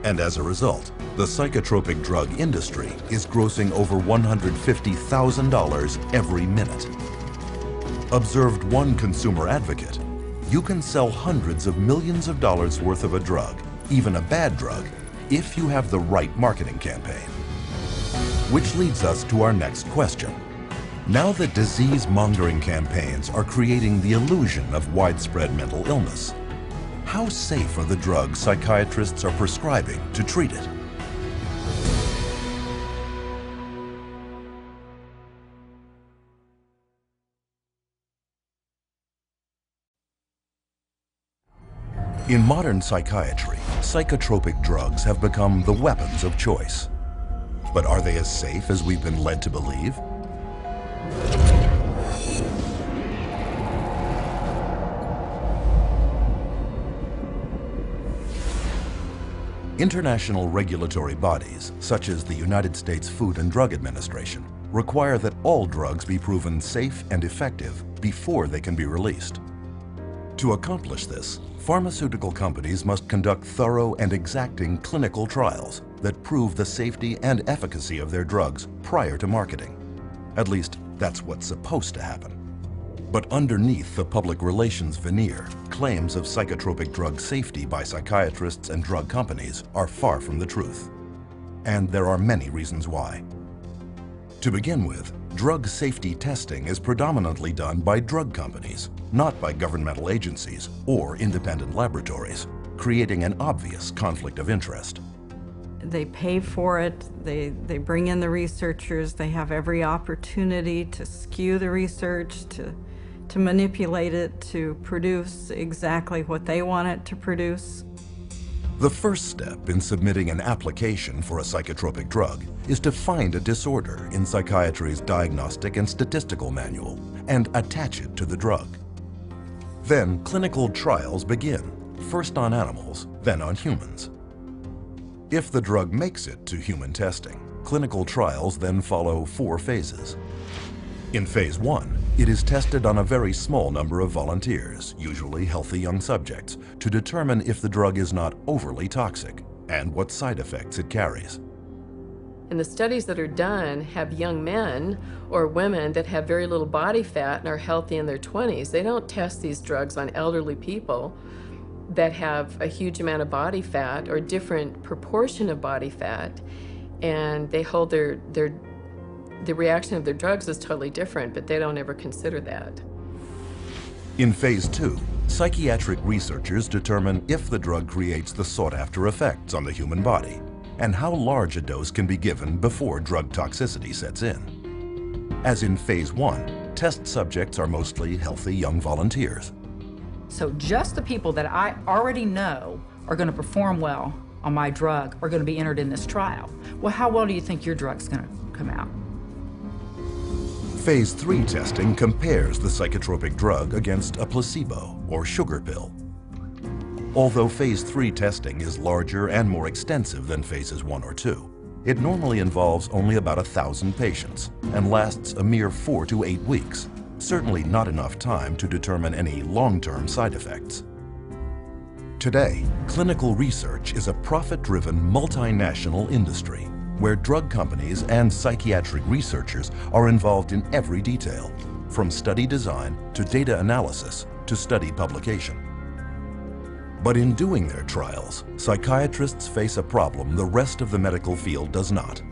And as a result, the psychotropic drug industry is grossing over $150,000 every minute. Observed one consumer advocate, you can sell hundreds of millions of dollars worth of a drug, even a bad drug, if you have the right marketing campaign. Which leads us to our next question. Now that disease-mongering campaigns are creating the illusion of widespread mental illness, how safe are the drugs psychiatrists are prescribing to treat it? In modern psychiatry, psychotropic drugs have become the weapons of choice. But are they as safe as we've been led to believe? International regulatory bodies, such as the United States Food and Drug Administration, require that all drugs be proven safe and effective before they can be released. To accomplish this, pharmaceutical companies must conduct thorough and exacting clinical trials that prove the safety and efficacy of their drugs prior to marketing. At least, that's what's supposed to happen. But underneath the public relations veneer, claims of psychotropic drug safety by psychiatrists and drug companies are far from the truth. And there are many reasons why. To begin with, drug safety testing is predominantly done by drug companies, not by governmental agencies or independent laboratories, creating an obvious conflict of interest. They pay for it, they bring in the researchers, they have every opportunity to skew the research, to manipulate it, to produce exactly what they want it to produce. The first step in submitting an application for a psychotropic drug is to find a disorder in psychiatry's Diagnostic and Statistical Manual and attach it to the drug. Then clinical trials begin, first on animals, then on humans. If the drug makes it to human testing, clinical trials then follow 4 phases. In phase 1, it is tested on a very small number of volunteers, usually healthy young subjects, to determine if the drug is not overly toxic and what side effects it carries. And the studies that are done have young men or women that have very little body fat and are healthy in their 20s. They don't test these drugs on elderly people that have a huge amount of body fat or different proportion of body fat, and they hold the reaction of their drugs is totally different, but they don't ever consider that. In phase 2, psychiatric researchers determine if the drug creates the sought-after effects on the human body and how large a dose can be given before drug toxicity sets in. As in phase 1, test subjects are mostly healthy young volunteers. So just the people that I already know are going to perform well on my drug are going to be entered in this trial. Well, how well do you think your drug's going to come out? Phase 3 testing compares the psychotropic drug against a placebo or sugar pill. Although phase 3 testing is larger and more extensive than phases 1 or 2, it normally involves only about 1,000 patients and lasts a mere 4 to 8 weeks, certainly not enough time to determine any long-term side effects. Today, clinical research is a profit-driven multinational industry where drug companies and psychiatric researchers are involved in every detail, from study design to data analysis to study publication. But in doing their trials, psychiatrists face a problem the rest of the medical field does not.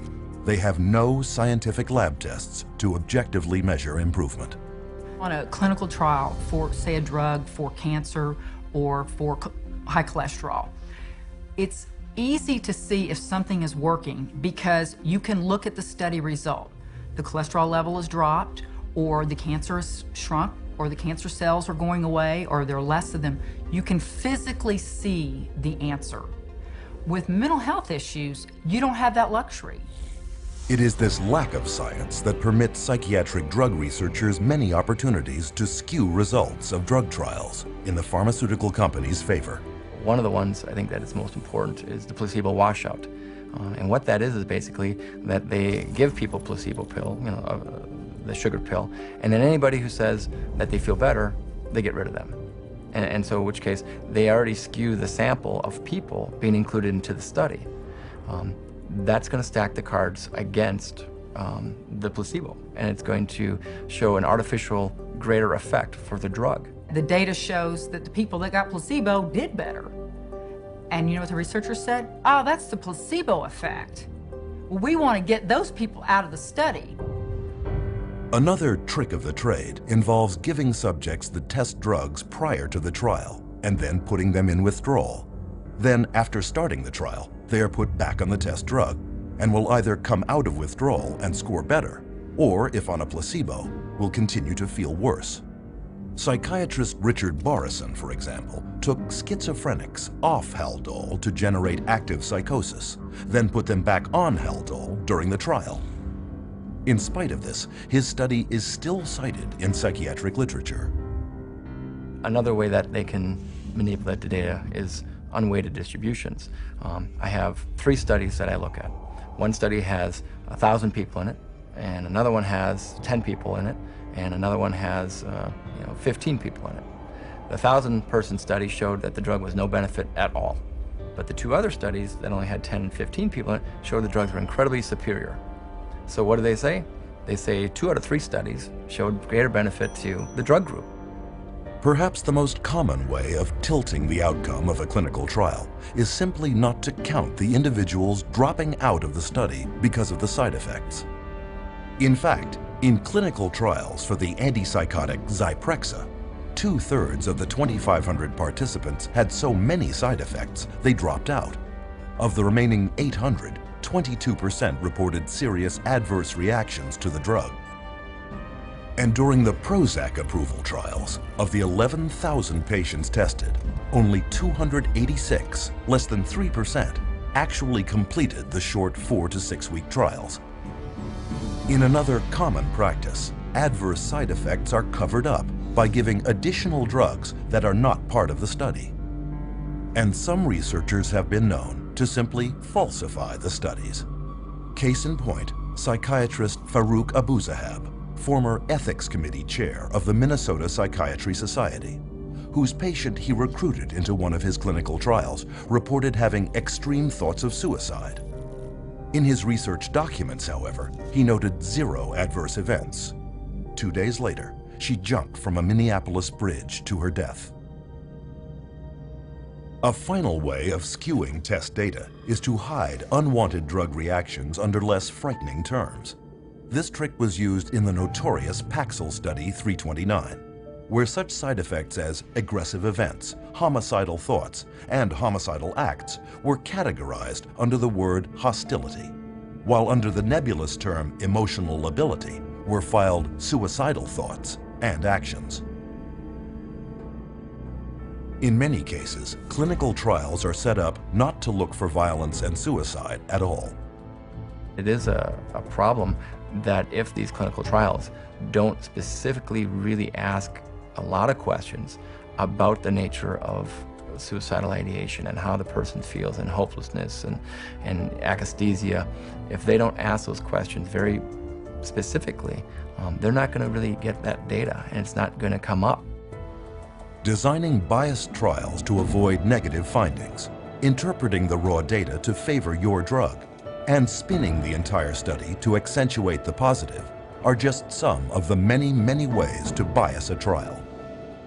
They have no scientific lab tests to objectively measure improvement. On a clinical trial for, say, a drug for cancer or for high cholesterol, it's easy to see if something is working because you can look at the study result. The cholesterol level is dropped, or the cancer is shrunk, or the cancer cells are going away, or there are less of them. You can physically see the answer. With mental health issues, you don't have that luxury. It is this lack of science that permits psychiatric drug researchers many opportunities to skew results of drug trials in the pharmaceutical company's favor. One of the ones I think that is most important is the placebo washout. And what that is basically that they give people placebo pill, the sugar pill, and then anybody who says that they feel better, they get rid of them. And so in which case, they already skew the sample of people being included into the study. That's going to stack the cards against the placebo, and it's going to show an artificial greater effect for the drug. The data shows that the people that got placebo did better. And you know what the researchers said? Oh, that's the placebo effect. Well, we want to get those people out of the study. Another trick of the trade involves giving subjects the test drugs prior to the trial and then putting them in withdrawal. Then, after starting the trial, they are put back on the test drug and will either come out of withdrawal and score better, or, if on a placebo, will continue to feel worse. Psychiatrist Richard Borison, for example, took schizophrenics off Haldol to generate active psychosis, then put them back on Haldol during the trial. In spite of this, his study is still cited in psychiatric literature. Another way that they can manipulate the data is unweighted distributions. I have 3 studies that I look at. One study has 1,000 people in it, and another one has 10 people in it, and another one has 15 people in it. The 1,000-person study showed that the drug was no benefit at all. But the 2 other studies that only had 10 and 15 people in it showed the drugs were incredibly superior. So what do they say? They say 2 out of 3 studies showed greater benefit to the drug group. Perhaps the most common way of tilting the outcome of a clinical trial is simply not to count the individuals dropping out of the study because of the side effects. In fact, in clinical trials for the antipsychotic Zyprexa, 2/3 of the 2,500 participants had so many side effects they dropped out. Of the remaining 800, 22% reported serious adverse reactions to the drug. And during the Prozac approval trials, of the 11,000 patients tested, only 286, less than 3%, actually completed the short 4 to 6 week trials. In another common practice, adverse side effects are covered up by giving additional drugs that are not part of the study. And some researchers have been known to simply falsify the studies. Case in point, psychiatrist Farouk Abuzahab, former Ethics Committee chair of the Minnesota Psychiatry Society, whose patient he recruited into one of his clinical trials reported having extreme thoughts of suicide. In his research documents, however, he noted 0 adverse events. 2 days later, she jumped from a Minneapolis bridge to her death. A final way of skewing test data is to hide unwanted drug reactions under less frightening terms. This trick was used in the notorious Paxil Study 329, where such side effects as aggressive events, homicidal thoughts, and homicidal acts were categorized under the word hostility, while under the nebulous term emotional lability were filed suicidal thoughts and actions. In many cases, clinical trials are set up not to look for violence and suicide at all. It is a problem that if these clinical trials don't specifically really ask a lot of questions about the nature of suicidal ideation and how the person feels and hopelessness and akathisia, if they don't ask those questions very specifically, they're not going to really get that data, and it's not going to come up. Designing biased trials to avoid negative findings, interpreting the raw data to favor your drug, and spinning the entire study to accentuate the positive are just some of the many, many ways to bias a trial.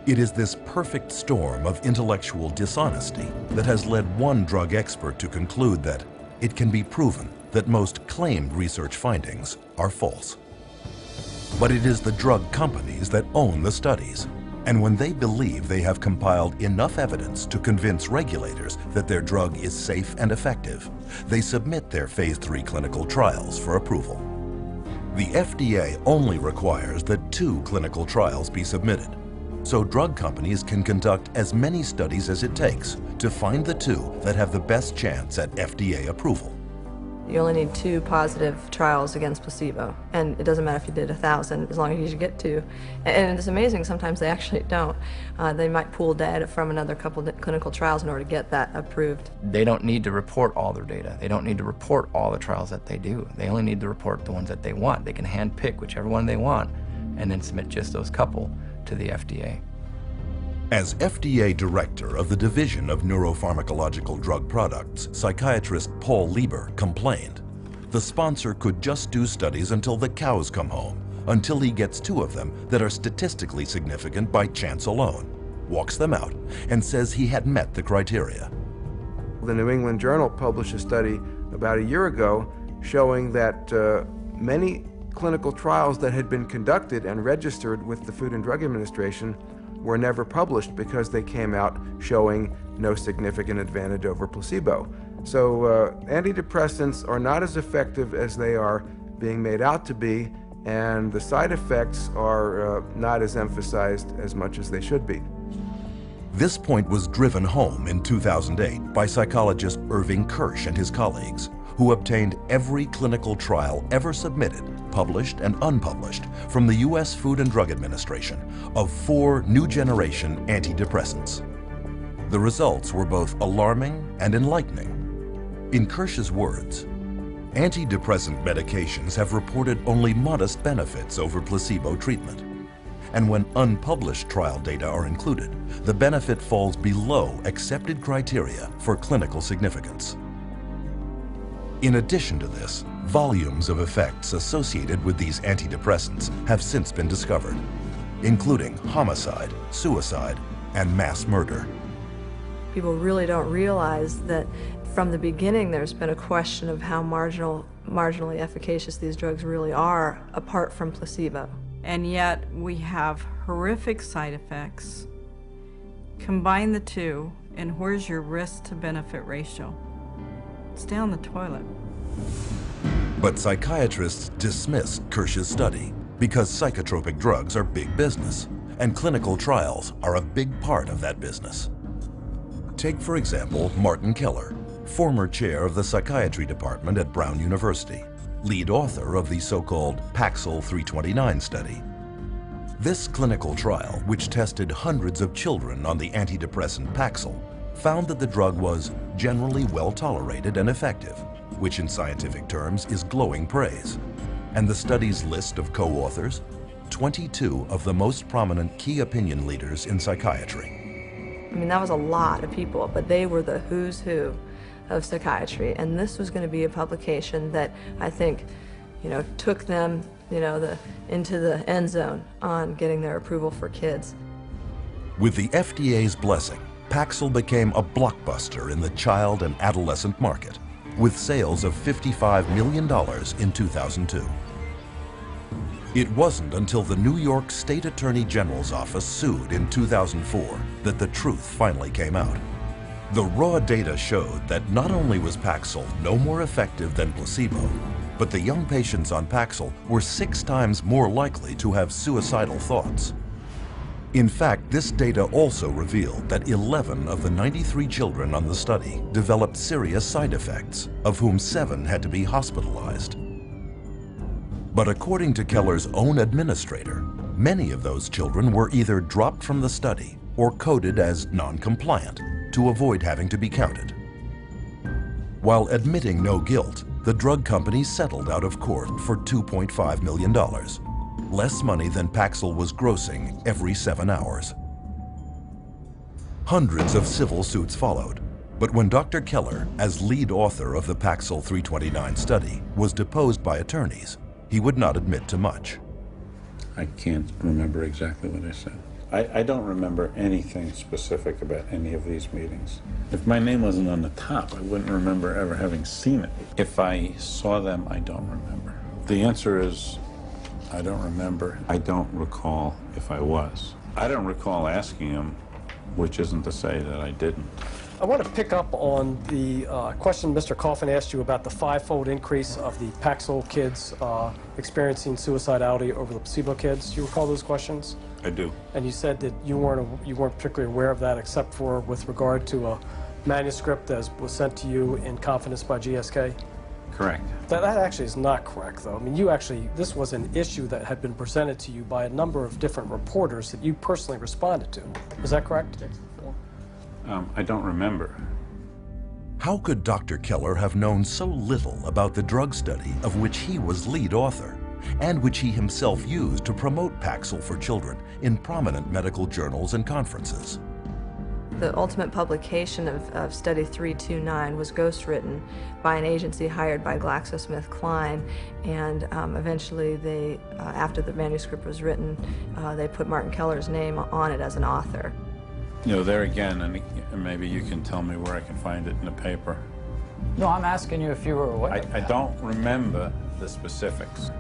It is this perfect storm of intellectual dishonesty that has led one drug expert to conclude that it can be proven that most claimed research findings are false. But it is the drug companies that own the studies. And when they believe they have compiled enough evidence to convince regulators that their drug is safe and effective, they submit their phase 3 clinical trials for approval. The FDA only requires that 2 clinical trials be submitted, so drug companies can conduct as many studies as it takes to find the 2 that have the best chance at FDA approval. You only need 2 positive trials against placebo, and it doesn't matter if you did 1,000, as long as you get 2. And it's amazing, sometimes they actually don't. They might pool data from another couple of clinical trials in order to get that approved. They don't need to report all their data. They don't need to report all the trials that they do. They only need to report the ones that they want. They can handpick whichever one they want and then submit just those couple to the FDA. As FDA Director of the Division of Neuropharmacological Drug Products, psychiatrist Paul Lieber complained, the sponsor could just do studies until the cows come home, until he gets 2 of them that are statistically significant by chance alone, walks them out, and says he had met the criteria. The New England Journal published a study about a year ago showing that many clinical trials that had been conducted and registered with the Food and Drug Administration were never published because they came out showing no significant advantage over placebo. So antidepressants are not as effective as they are being made out to be, and the side effects are not as emphasized as much as they should be. This point was driven home in 2008 by psychologist Irving Kirsch and his colleagues, who obtained every clinical trial ever submitted, published and unpublished, from the U.S. Food and Drug Administration of 4 new-generation antidepressants. The results were both alarming and enlightening. In Kirsch's words, antidepressant medications have reported only modest benefits over placebo treatment. And when unpublished trial data are included, the benefit falls below accepted criteria for clinical significance. In addition to this, volumes of effects associated with these antidepressants have since been discovered, including homicide, suicide, and mass murder. People really don't realize that from the beginning there's been a question of how marginally efficacious these drugs really are apart from placebo. And yet we have horrific side effects. Combine the 2, and where's your risk to benefit ratio? It's down the toilet. But psychiatrists dismissed Kirsch's study because psychotropic drugs are big business, and clinical trials are a big part of that business. Take, for example, Martin Keller, former chair of the psychiatry department at Brown University, lead author of the so-called Paxil 329 study. This clinical trial, which tested hundreds of children on the antidepressant Paxil, found that the drug was generally well tolerated and effective, which in scientific terms is glowing praise. And the study's list of co-authors 22 of the most prominent key opinion leaders in psychiatry. I mean, that was a lot of people, but they were the who's who of psychiatry, and this was going to be a publication that I think, took them, into the end zone on getting their approval for kids. With the FDA's blessing, Paxil became a blockbuster in the child and adolescent market, with sales of $55 million in 2002. It wasn't until the New York State Attorney General's office sued in 2004 that the truth finally came out. The raw data showed that not only was Paxil no more effective than placebo, but the young patients on Paxil were 6 times more likely to have suicidal thoughts. In fact, this data also revealed that 11 of the 93 children on the study developed serious side effects, of whom 7 had to be hospitalized. But according to Keller's own administrator, many of those children were either dropped from the study or coded as non-compliant to avoid having to be counted. While admitting no guilt, the drug company settled out of court for $2.5 million, less money than Paxil was grossing every 7 hours. Hundreds of civil suits followed, but when Dr. Keller, as lead author of the Paxil 329 study, was deposed by attorneys, he would not admit to much. I can't remember exactly what I said. I don't remember anything specific about any of these meetings. If my name wasn't on the top, I wouldn't remember ever having seen it. If I saw them, I don't remember. The answer is, I don't remember. I don't recall if I was. I don't recall asking him, which isn't to say that I didn't. I want to pick up on the question Mr. Coffin asked you about the 5-fold increase of the Paxil kids experiencing suicidality over the placebo kids. Do you recall those questions? I do. And you said that you weren't particularly aware of that except for with regard to a manuscript that was sent to you in confidence by GSK? Correct. That actually is not correct, though. I mean, this was an issue that had been presented to you by a number of different reporters that you personally responded to. Is that correct? I don't remember. How could Dr. Keller have known so little about the drug study of which he was lead author, and which he himself used to promote Paxil for children in prominent medical journals and conferences? The ultimate publication of Study 329 was ghostwritten by an agency hired by GlaxoSmithKline, and eventually they, after the manuscript was written, they put Martin Keller's name on it as an author. There again, and maybe you can tell me where I can find it in the paper. No, I'm asking you if you were aware. I don't remember the specifics.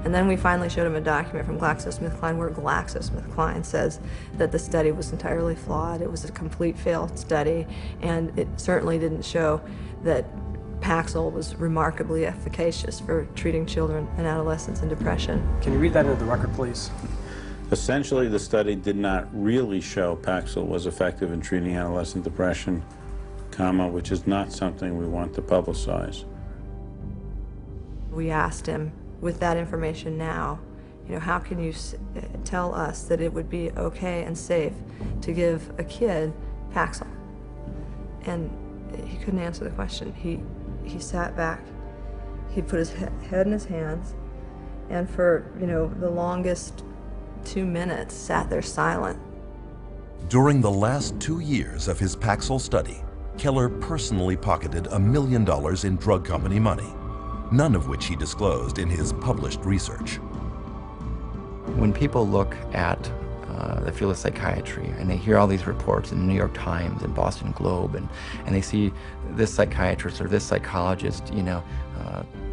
And then we finally showed him a document from GlaxoSmithKline where GlaxoSmithKline says that the study was entirely flawed. It was a complete failed study, and it certainly didn't show that Paxil was remarkably efficacious for treating children and adolescents in depression. Can you read that into the record, please? Essentially, the study did not really show Paxil was effective in treating adolescent depression, which is not something we want to publicize. We asked him, with that information now, how can you tell us that it would be okay and safe to give a kid Paxil? And he couldn't answer the question. He sat back, he put his head in his hands, and for, the longest 2 minutes sat there silent. During the last 2 years of his Paxil study, Keller personally pocketed $1 million in drug company money, none of which he disclosed in his published research. When people look at the field of psychiatry and they hear all these reports in the New York Times and Boston Globe, and they see this psychiatrist or this psychologist,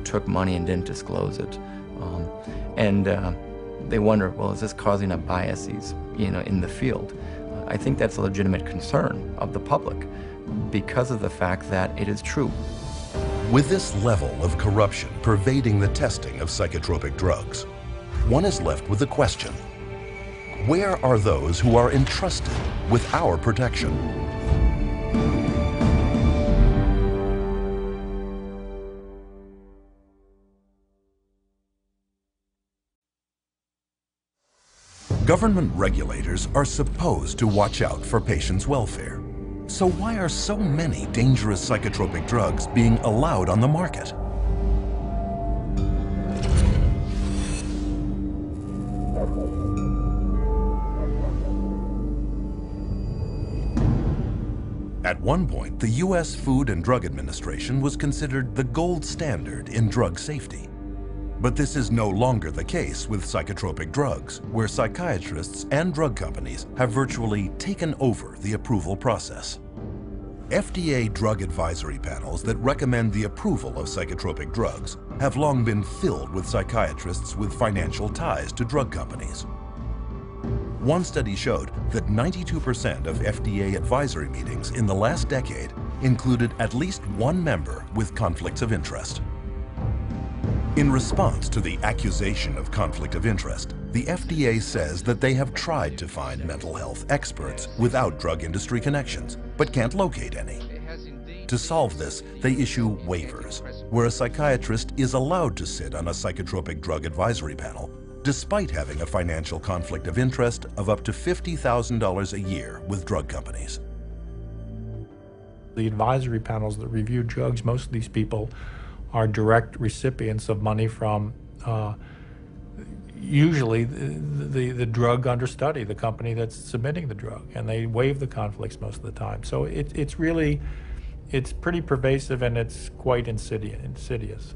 took money and didn't disclose it, they wonder, well, is this causing a biases, in the field? I think that's a legitimate concern of the public because of the fact that it is true. With this level of corruption pervading the testing of psychotropic drugs, one is left with the question, where are those who are entrusted with our protection? Government regulators are supposed to watch out for patients' welfare. So why are so many dangerous psychotropic drugs being allowed on the market? At one point, the U.S. Food and Drug Administration was considered the gold standard in drug safety. But this is no longer the case with psychotropic drugs, where psychiatrists and drug companies have virtually taken over the approval process. FDA drug advisory panels that recommend the approval of psychotropic drugs have long been filled with psychiatrists with financial ties to drug companies. One study showed that 92% of FDA advisory meetings in the last decade included at least one member with conflicts of interest. In response to the accusation of conflict of interest, the FDA says that they have tried to find mental health experts without drug industry connections, but can't locate any. To solve this, they issue waivers, where a psychiatrist is allowed to sit on a psychotropic drug advisory panel, despite having a financial conflict of interest of up to $50,000 a year with drug companies. The advisory panels that review drugs, most of these people are direct recipients of money from usually the drug under study, the company that's submitting the drug, and they waive the conflicts most of the time. So it's pretty pervasive, and it's quite insidious.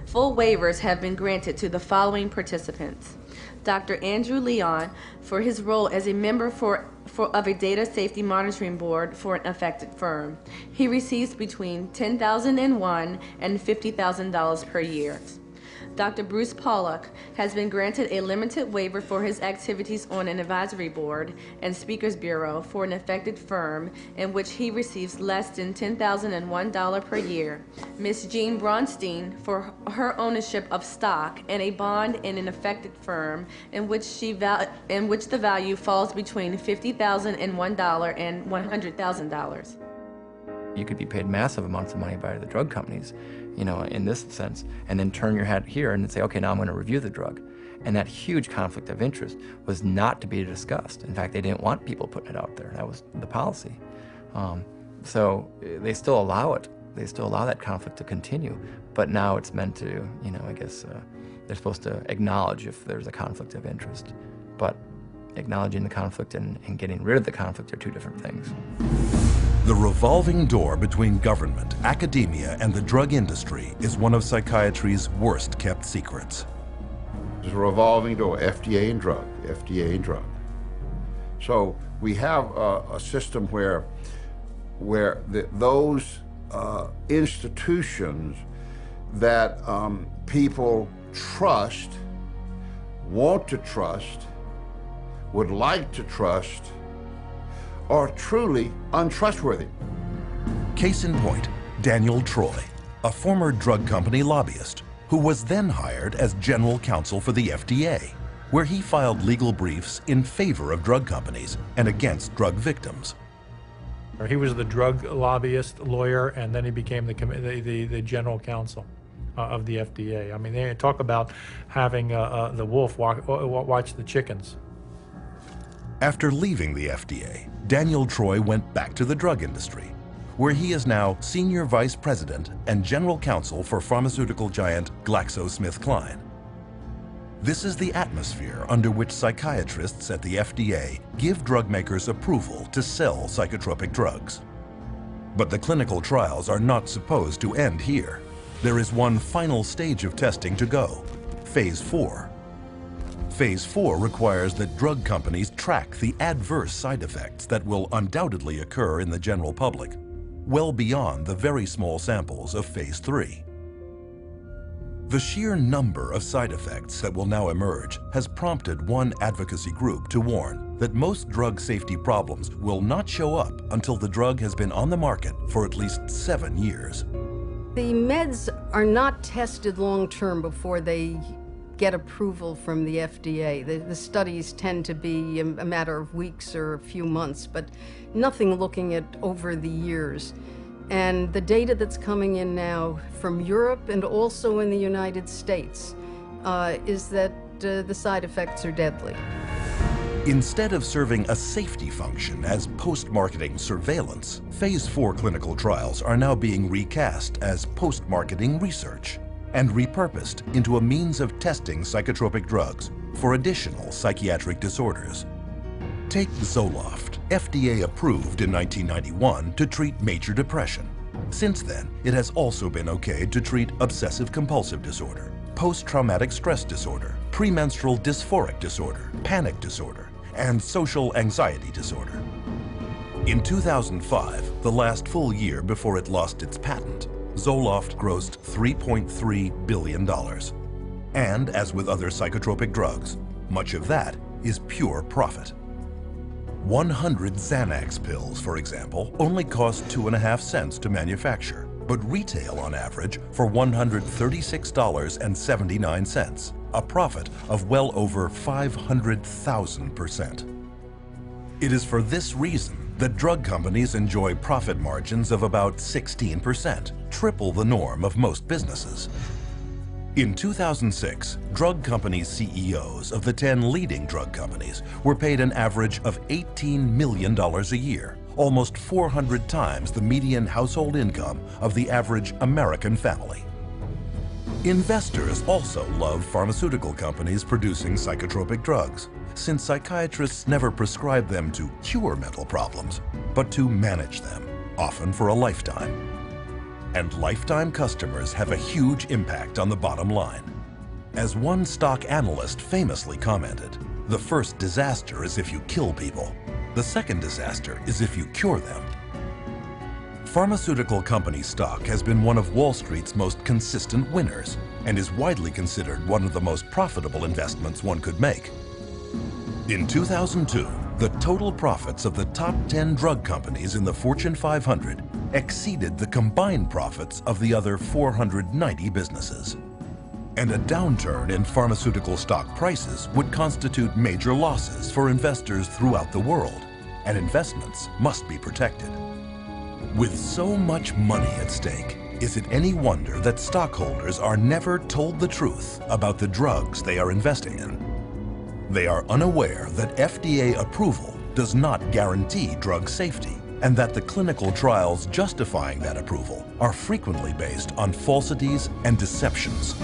Full waivers have been granted to the following participants. Dr. Andrew Leon for his role as a member of a data safety monitoring board for an affected firm. He receives between $10,001 and $50,000 per year. Dr. Bruce Pollock has been granted a limited waiver for his activities on an advisory board and speakers bureau for an affected firm in which he receives less than $10,001 per year. Ms. Jean Bronstein for her ownership of stock and a bond in an affected firm in which the value falls between $50,001 and $100,000. You could be paid massive amounts of money by the drug companies, you know, in this sense, and then turn your head here and say, okay, now I'm going to review the drug. And that huge conflict of interest was not to be discussed. In fact, they didn't want people putting it out there. That was the policy. So they still allow it. They still allow that conflict to continue. But now it's meant to, you know, I guess they're supposed to acknowledge if there's a conflict of interest. But acknowledging the conflict and getting rid of the conflict are two different things. The revolving door between government, academia, and the drug industry is one of psychiatry's worst-kept secrets. There's a revolving door, FDA and drug, FDA and drug. So we have a system where those institutions that people trust, want to trust, would like to trust, are truly untrustworthy. Case in point, Daniel Troy, a former drug company lobbyist who was then hired as general counsel for the FDA, where he filed legal briefs in favor of drug companies and against drug victims. He was the drug lobbyist lawyer, and then he became the general counsel of the FDA. I mean, they talk about having the wolf watch the chickens. After leaving the FDA, Daniel Troy went back to the drug industry, where he is now Senior Vice President and General Counsel for pharmaceutical giant GlaxoSmithKline. This is the atmosphere under which psychiatrists at the FDA give drug makers approval to sell psychotropic drugs. But the clinical trials are not supposed to end here. There is one final stage of testing to go, Phase 4. Phase 4 requires that drug companies track the adverse side effects that will undoubtedly occur in the general public, well beyond the very small samples of Phase 3. The sheer number of side effects that will now emerge has prompted one advocacy group to warn that most drug safety problems will not show up until the drug has been on the market for at least 7 years. The meds are not tested long-term before they get approval from the FDA. The studies tend to be a matter of weeks or a few months, but nothing looking at over the years. And the data that's coming in now from Europe and also in the United States is that the side effects are deadly. Instead of serving a safety function as post-marketing surveillance, Phase 4 clinical trials are now being recast as post-marketing research and repurposed into a means of testing psychotropic drugs for additional psychiatric disorders. Take Zoloft, FDA approved in 1991 to treat major depression. Since then, it has also been okayed to treat obsessive-compulsive disorder, post-traumatic stress disorder, premenstrual dysphoric disorder, panic disorder, and social anxiety disorder. In 2005, the last full year before it lost its patent, Zoloft grossed $3.3 billion. And as with other psychotropic drugs, much of that is pure profit. 100 Xanax pills, for example, only cost 2.5 cents to manufacture, but retail on average for $136.79, a profit of well over 500,000%. It is for this reason that drug companies enjoy profit margins of about 16%, triple the norm of most businesses. In 2006, drug company CEOs of the 10 leading drug companies were paid an average of $18 million a year, almost 400 times the median household income of the average American family. Investors also love pharmaceutical companies producing psychotropic drugs, since psychiatrists never prescribe them to cure mental problems, but to manage them, often for a lifetime. And lifetime customers have a huge impact on the bottom line. As one stock analyst famously commented, the first disaster is if you kill people. The second disaster is if you cure them. Pharmaceutical company stock has been one of Wall Street's most consistent winners and is widely considered one of the most profitable investments one could make. In 2002, the total profits of the top 10 drug companies in the Fortune 500 exceeded the combined profits of the other 490 businesses. And a downturn in pharmaceutical stock prices would constitute major losses for investors throughout the world, and investments must be protected. With so much money at stake, is it any wonder that stockholders are never told the truth about the drugs they are investing in? They are unaware that FDA approval does not guarantee drug safety, and that the clinical trials justifying that approval are frequently based on falsities and deceptions.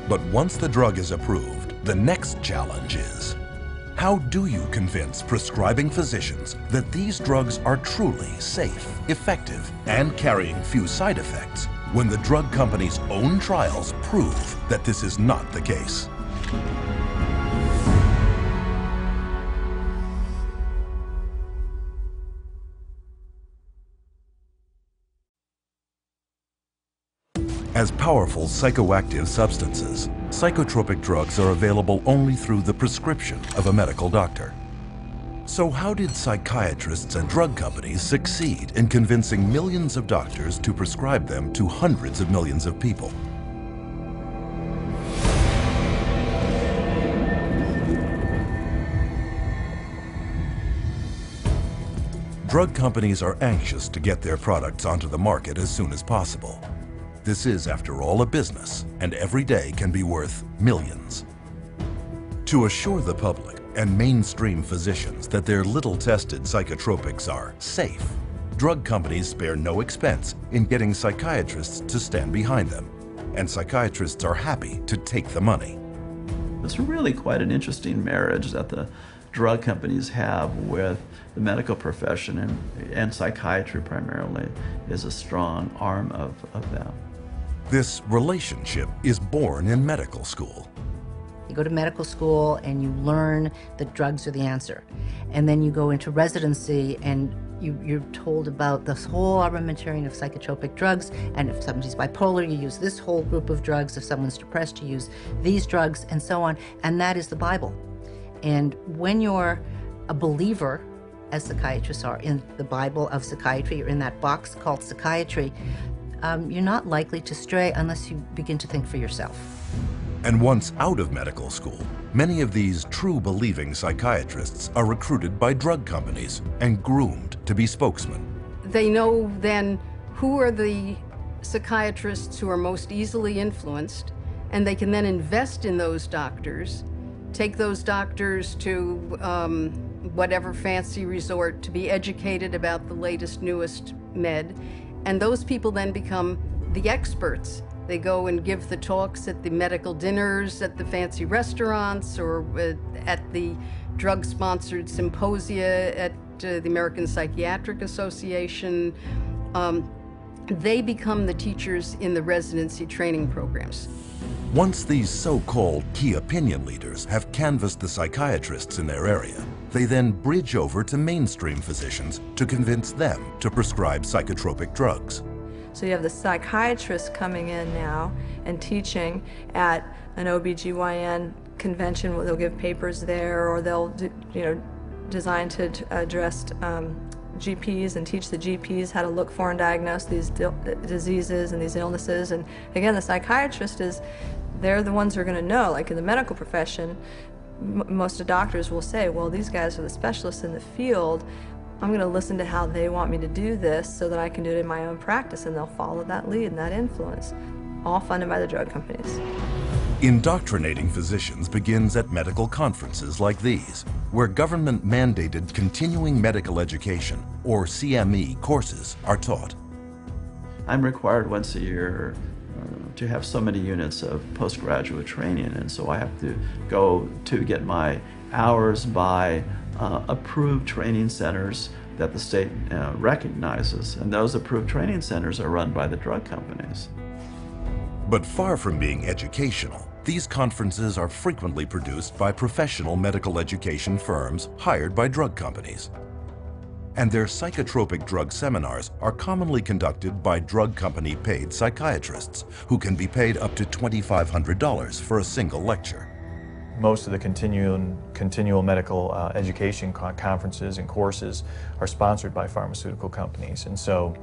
But once the drug is approved, the next challenge is, how do you convince prescribing physicians that these drugs are truly safe, effective, and carrying few side effects when the drug company's own trials prove that this is not the case? As powerful psychoactive substances, psychotropic drugs are available only through the prescription of a medical doctor. So how did psychiatrists and drug companies succeed in convincing millions of doctors to prescribe them to hundreds of millions of people? Drug companies are anxious to get their products onto the market as soon as possible. This is, after all, a business, and every day can be worth millions. To assure the public and mainstream physicians that their little-tested psychotropics are safe, drug companies spare no expense in getting psychiatrists to stand behind them, and psychiatrists are happy to take the money. It's really quite an interesting marriage that the drug companies have with the medical profession, and psychiatry primarily is a strong arm of them. This relationship is born in medical school. You go to medical school and you learn that drugs are the answer. And then you go into residency and you're told about this whole armamentarium of psychotropic drugs, and if somebody's bipolar, you use this whole group of drugs. If someone's depressed, you use these drugs, and so on. And that is the Bible. And when you're a believer, as psychiatrists are, in the Bible of psychiatry, or in that box called psychiatry, you're not likely to stray unless you begin to think for yourself. And once out of medical school, many of these true believing psychiatrists are recruited by drug companies and groomed to be spokesmen. They know then who are the psychiatrists who are most easily influenced, and they can then invest in those doctors, take those doctors to whatever fancy resort to be educated about the latest, newest med, and those people then become the experts. They go and give the talks at the medical dinners, at the fancy restaurants, or at the drug-sponsored symposia at the American Psychiatric Association. They become the teachers in the residency training programs. Once these so-called key opinion leaders have canvassed the psychiatrists in their area, they then bridge over to mainstream physicians to convince them to prescribe psychotropic drugs. So you have the psychiatrists coming in now and teaching at an OBGYN convention. They'll give papers there, or they'll do, designed to address GPs and teach the GPs how to look for and diagnose these diseases and these illnesses. And again, the psychiatrist they're the ones who are going to know. Like in the medical profession, most of the doctors will say, well, these guys are the specialists in the field. I'm going to listen to how they want me to do this so that I can do it in my own practice, and they'll follow that lead and that influence, all funded by the drug companies. Indoctrinating physicians begins at medical conferences like these, where government-mandated continuing medical education, or CME, courses are taught. I'm required once a year to have so many units of postgraduate training, and so I have to go to get my hours by approved training centers that the state recognizes, and those approved training centers are run by the drug companies. But far from being educational, these conferences are frequently produced by professional medical education firms hired by drug companies. And their psychotropic drug seminars are commonly conducted by drug company paid psychiatrists who can be paid up to $2,500 for a single lecture. Most of the continual medical education conferences and courses are sponsored by pharmaceutical companies, and so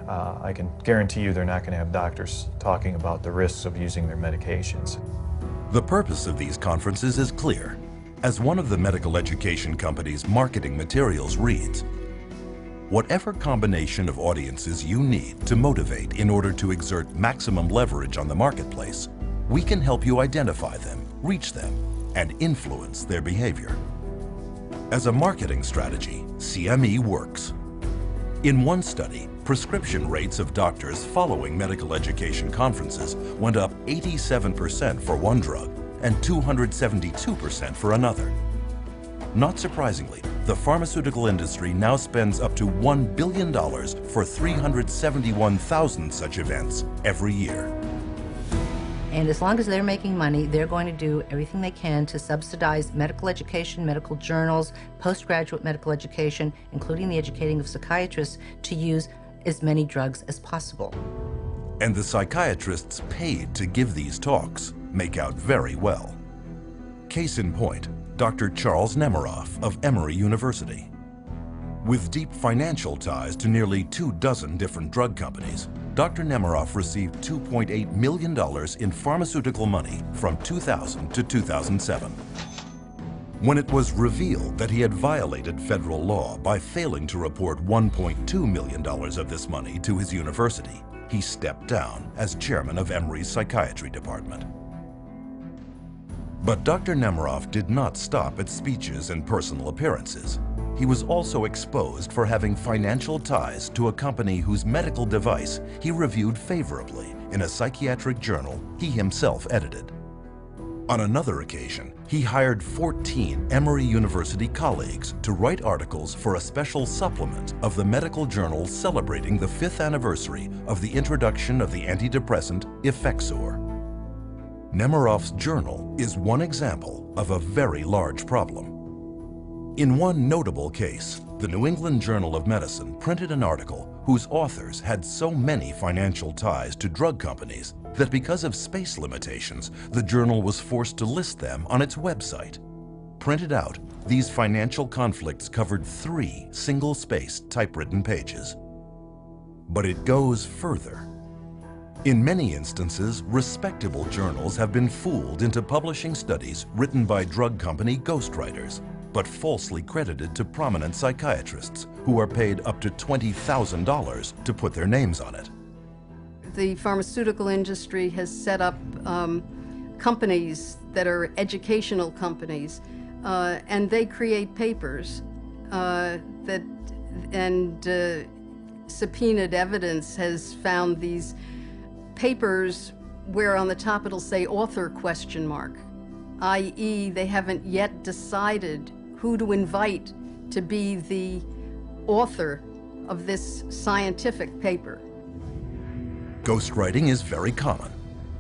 I can guarantee you they're not going to have doctors talking about the risks of using their medications. The purpose of these conferences is clear. As one of the medical education company's marketing materials reads, "Whatever combination of audiences you need to motivate in order to exert maximum leverage on the marketplace, we can help you identify them, reach them, and influence their behavior." As a marketing strategy, CME works. In one study, prescription rates of doctors following medical education conferences went up 87% for one drug and 272% for another. Not surprisingly, the pharmaceutical industry now spends up to $1 billion for 371,000 such events every year. And as long as they're making money, they're going to do everything they can to subsidize medical education, medical journals, postgraduate medical education, including the educating of psychiatrists, to use as many drugs as possible. And the psychiatrists paid to give these talks make out very well. Case in point, Dr. Charles Nemiroff of Emory University. With deep financial ties to nearly 24 different drug companies, Dr. Nemiroff received $2.8 million in pharmaceutical money from 2000 to 2007. When it was revealed that he had violated federal law by failing to report $1.2 million of this money to his university, he stepped down as chairman of Emory's psychiatry department. But Dr. Nemiroff did not stop at speeches and personal appearances. He was also exposed for having financial ties to a company whose medical device he reviewed favorably in a psychiatric journal he himself edited. On another occasion, he hired 14 Emory University colleagues to write articles for a special supplement of the medical journal celebrating the 5th anniversary of the introduction of the antidepressant Effexor. Nemiroff's journal is one example of a very large problem. In one notable case, the New England Journal of Medicine printed an article whose authors had so many financial ties to drug companies that because of space limitations, the journal was forced to list them on its website. Printed out, these financial conflicts covered 3 single-spaced typewritten pages. But it goes further. In many instances, respectable journals have been fooled into publishing studies written by drug company ghostwriters, but falsely credited to prominent psychiatrists who are paid up to $20,000 to put their names on it. The pharmaceutical industry has set up companies that are educational companies, and they create papers subpoenaed evidence has found these papers where on the top it'll say author ? i.e. they haven't yet decided who to invite to be the author of this scientific paper. Ghostwriting is very common.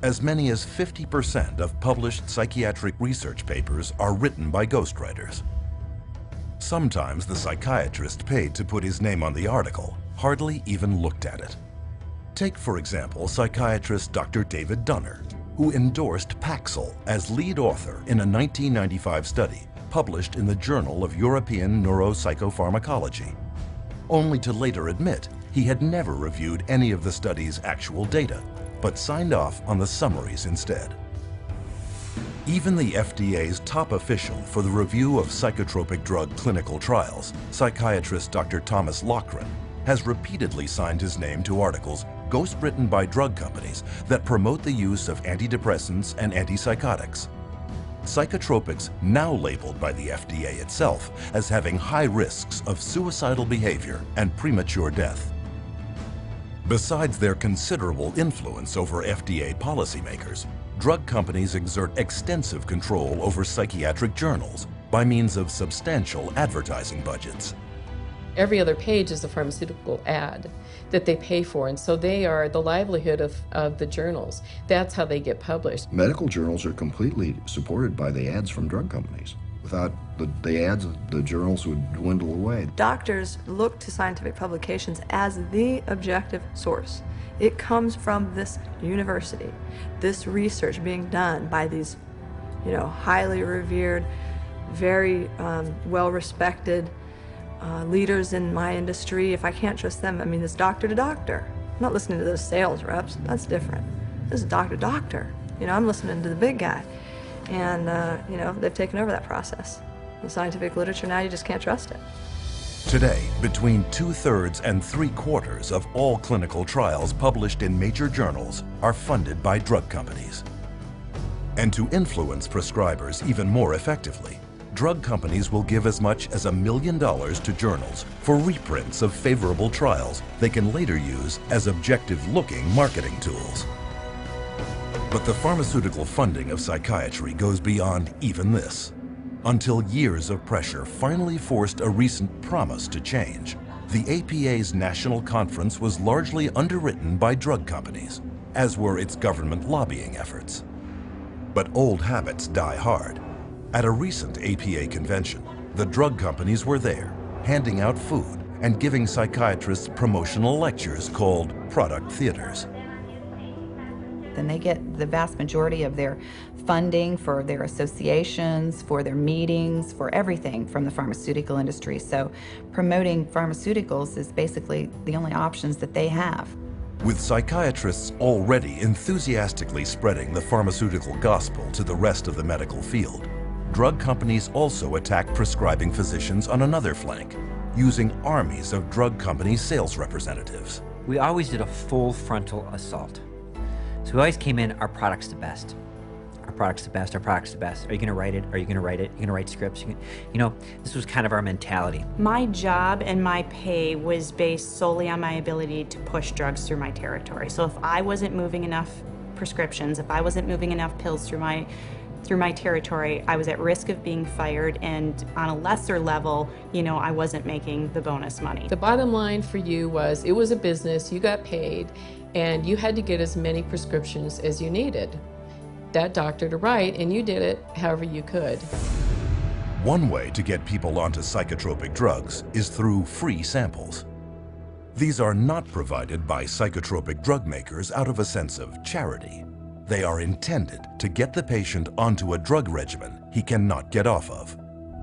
As many as 50% of published psychiatric research papers are written by ghostwriters. Sometimes the psychiatrist paid to put his name on the article hardly even looked at it. Take, for example, psychiatrist Dr. David Dunner, who endorsed Paxil as lead author in a 1995 study published in the Journal of European Neuropsychopharmacology, only to later admit he had never reviewed any of the study's actual data, but signed off on the summaries instead. Even the FDA's top official for the review of psychotropic drug clinical trials, psychiatrist Dr. Thomas Loughran, has repeatedly signed his name to articles ghostwritten by drug companies that promote the use of antidepressants and antipsychotics. Psychotropics now labeled by the FDA itself as having high risks of suicidal behavior and premature death. Besides their considerable influence over FDA policymakers, drug companies exert extensive control over psychiatric journals by means of substantial advertising budgets. Every other page is a pharmaceutical ad that they pay for, and so they are the livelihood of the journals. That's how they get published. Medical journals are completely supported by the ads from drug companies. Without the ads, the journals would dwindle away. Doctors look to scientific publications as the objective source. It comes from this university, this research being done by these, highly revered, very well-respected leaders in my industry. If I can't trust them, it's doctor to doctor. I'm not listening to those sales reps. That's different. This is doctor to doctor. I'm listening to the big guy. And, they've taken over that process. The scientific literature now, you just can't trust it. Today, between 2/3 and 3/4 of all clinical trials published in major journals are funded by drug companies. And to influence prescribers even more effectively, drug companies will give as much as $1 million to journals for reprints of favorable trials they can later use as objective-looking marketing tools. But the pharmaceutical funding of psychiatry goes beyond even this, until years of pressure finally forced a recent promise to change. The APA's national conference was largely underwritten by drug companies, as were its government lobbying efforts. But old habits die hard. At a recent APA convention, the drug companies were there, handing out food and giving psychiatrists promotional lectures called product theaters. Then they get the vast majority of their funding for their associations, for their meetings, for everything from the pharmaceutical industry. So promoting pharmaceuticals is basically the only options that they have. With psychiatrists already enthusiastically spreading the pharmaceutical gospel to the rest of the medical field, drug companies also attack prescribing physicians on another flank, using armies of drug company sales representatives. We always did a full frontal assault. So we always came in, our product's the best. Our product's the best, our product's the best. Are you gonna write it? Are you gonna write it? Are you gonna write scripts? This was kind of our mentality. My job and my pay was based solely on my ability to push drugs through my territory. So if I wasn't moving enough prescriptions, if I wasn't moving enough pills through my territory, I was at risk of being fired, and on a lesser level, I wasn't making the bonus money. The bottom line for you was it was a business, you got paid, and you had to get as many prescriptions as you needed that doctor to write, and you did it however you could. One way to get people onto psychotropic drugs is through free samples. These are not provided by psychotropic drug makers out of a sense of charity. They are intended to get the patient onto a drug regimen he cannot get off of.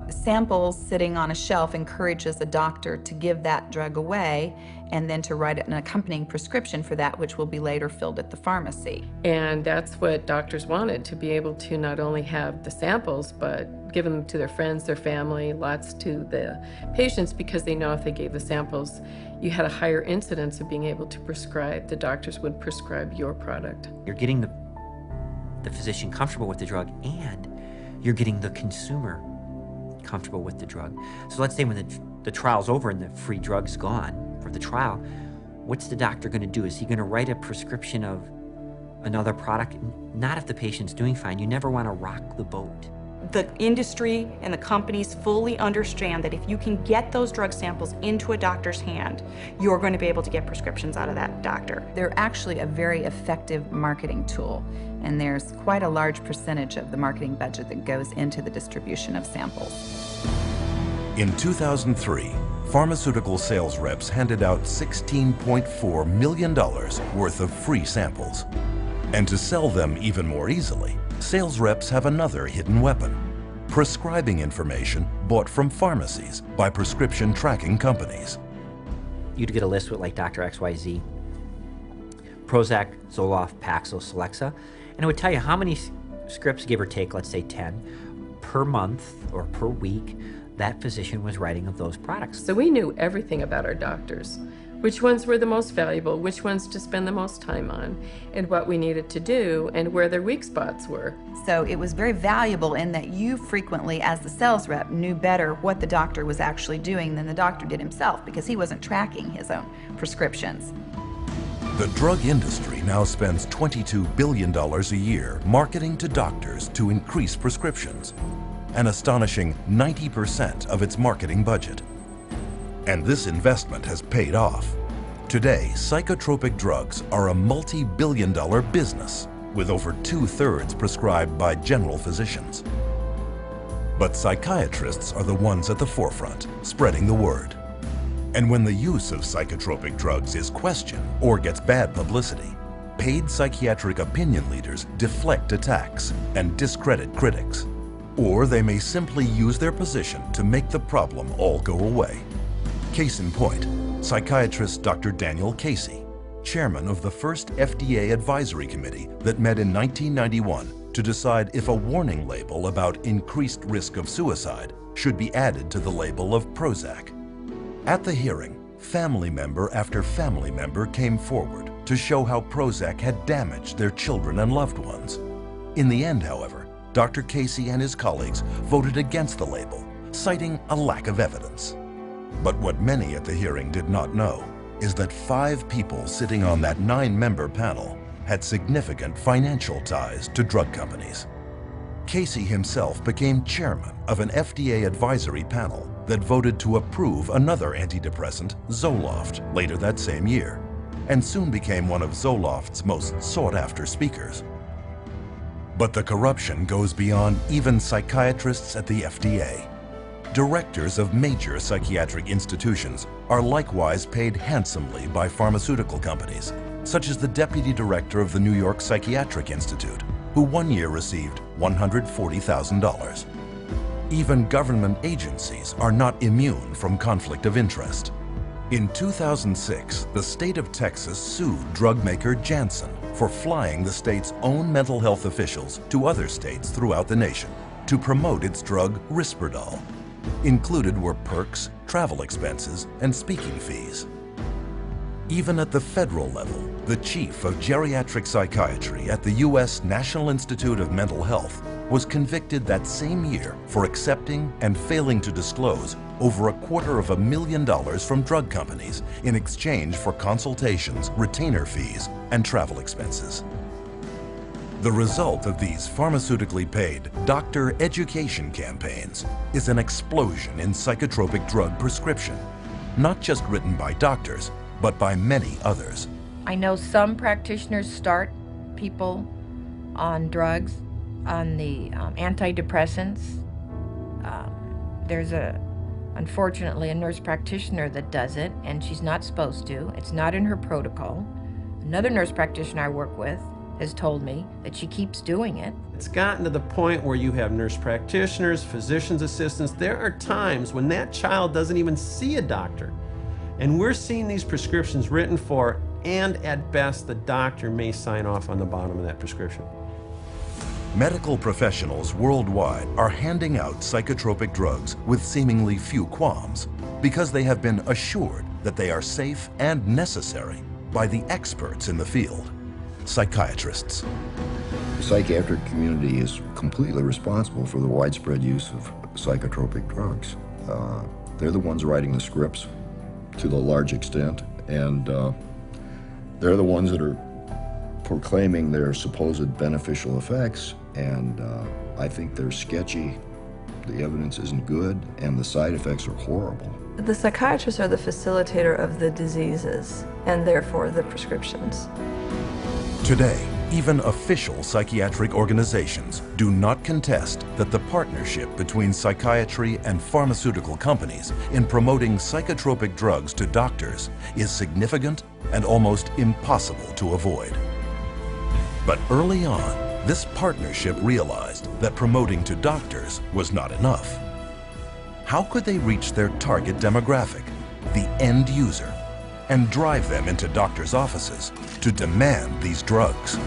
Samples sitting on a shelf encourages a doctor to give that drug away and then to write an accompanying prescription for that, which will be later filled at the pharmacy. And that's what doctors wanted, to be able to not only have the samples, but give them to their friends, their family, lots to the patients, because they know if they gave the samples, you had a higher incidence of being able to prescribe. The doctors would prescribe your product. You're getting the physician comfortable with the drug, and you're getting the consumer comfortable with the drug. So let's say when the trial's over and the free drug's gone for the trial, what's the doctor going to do? Is he going to write a prescription of another product? Not if the patient's doing fine. You never want to rock the boat. The industry and the companies fully understand that if you can get those drug samples into a doctor's hand, you're going to be able to get prescriptions out of that doctor. They're actually a very effective marketing tool, and there's quite a large percentage of the marketing budget that goes into the distribution of samples. In 2003, pharmaceutical sales reps handed out $16.4 million worth of free samples. And to sell them even more easily, sales reps have another hidden weapon: prescribing information bought from pharmacies by prescription tracking companies. You'd get a list with like Dr. XYZ, Prozac, Zoloft, Paxil, Celexa, and it would tell you how many scripts, give or take, let's say 10, per month or per week, that physician was writing of those products. So we knew everything about our doctors, which ones were the most valuable, which ones to spend the most time on, and what we needed to do, and where their weak spots were. So it was very valuable in that you frequently, as the sales rep, knew better what the doctor was actually doing than the doctor did himself, because he wasn't tracking his own prescriptions. The drug industry now spends $22 billion a year marketing to doctors to increase prescriptions, an astonishing 90% of its marketing budget. And this investment has paid off. Today, psychotropic drugs are a multi-billion-dollar business, with over 2/3 prescribed by general physicians. But psychiatrists are the ones at the forefront, spreading the word. And when the use of psychotropic drugs is questioned or gets bad publicity, paid psychiatric opinion leaders deflect attacks and discredit critics. Or they may simply use their position to make the problem all go away. Case in point, psychiatrist Dr. Daniel Casey, chairman of the first FDA advisory committee that met in 1991 to decide if a warning label about increased risk of suicide should be added to the label of Prozac. At the hearing, family member after family member came forward to show how Prozac had damaged their children and loved ones. In the end, however, Dr. Casey and his colleagues voted against the label, citing a lack of evidence. But what many at the hearing did not know is that 5 people sitting on that 9-member panel had significant financial ties to drug companies. Casey himself became chairman of an FDA advisory panel that voted to approve another antidepressant, Zoloft, later that same year, and soon became one of Zoloft's most sought-after speakers. But the corruption goes beyond even psychiatrists at the FDA. Directors of major psychiatric institutions are likewise paid handsomely by pharmaceutical companies, such as the deputy director of the New York Psychiatric Institute, who one year received $140,000. Even government agencies are not immune from conflict of interest. In 2006, the state of Texas sued drug maker Janssen for flying the state's own mental health officials to other states throughout the nation to promote its drug Risperdal. Included were perks, travel expenses, and speaking fees. Even at the federal level, the chief of geriatric psychiatry at the U.S. National Institute of Mental Health was convicted that same year for accepting and failing to disclose over $250,000 from drug companies in exchange for consultations, retainer fees, and travel expenses. The result of these pharmaceutically paid doctor education campaigns is an explosion in psychotropic drug prescription, not just written by doctors, but by many others. I know some practitioners start people on drugs, on the antidepressants. There's unfortunately, a nurse practitioner that does it, and she's not supposed to. It's not in her protocol. Another nurse practitioner I work with has told me that she keeps doing it. It's gotten to the point where you have nurse practitioners, physician's assistants. There are times when that child doesn't even see a doctor. And we're seeing these prescriptions written for, and at best, the doctor may sign off on the bottom of that prescription. Medical professionals worldwide are handing out psychotropic drugs with seemingly few qualms because they have been assured that they are safe and necessary by the experts in the field, psychiatrists. The psychiatric community is completely responsible for the widespread use of psychotropic drugs. They're the ones writing the scripts to the large extent, and they're the ones that are proclaiming their supposed beneficial effects, and I think they're sketchy, the evidence isn't good, and the side effects are horrible. The psychiatrists are the facilitator of the diseases and therefore the prescriptions. Today, even official psychiatric organizations do not contest that the partnership between psychiatry and pharmaceutical companies in promoting psychotropic drugs to doctors is significant and almost impossible to avoid. But early on, this partnership realized that promoting to doctors was not enough. How could they reach their target demographic, the end user, and drive them into doctors' offices to demand these drugs?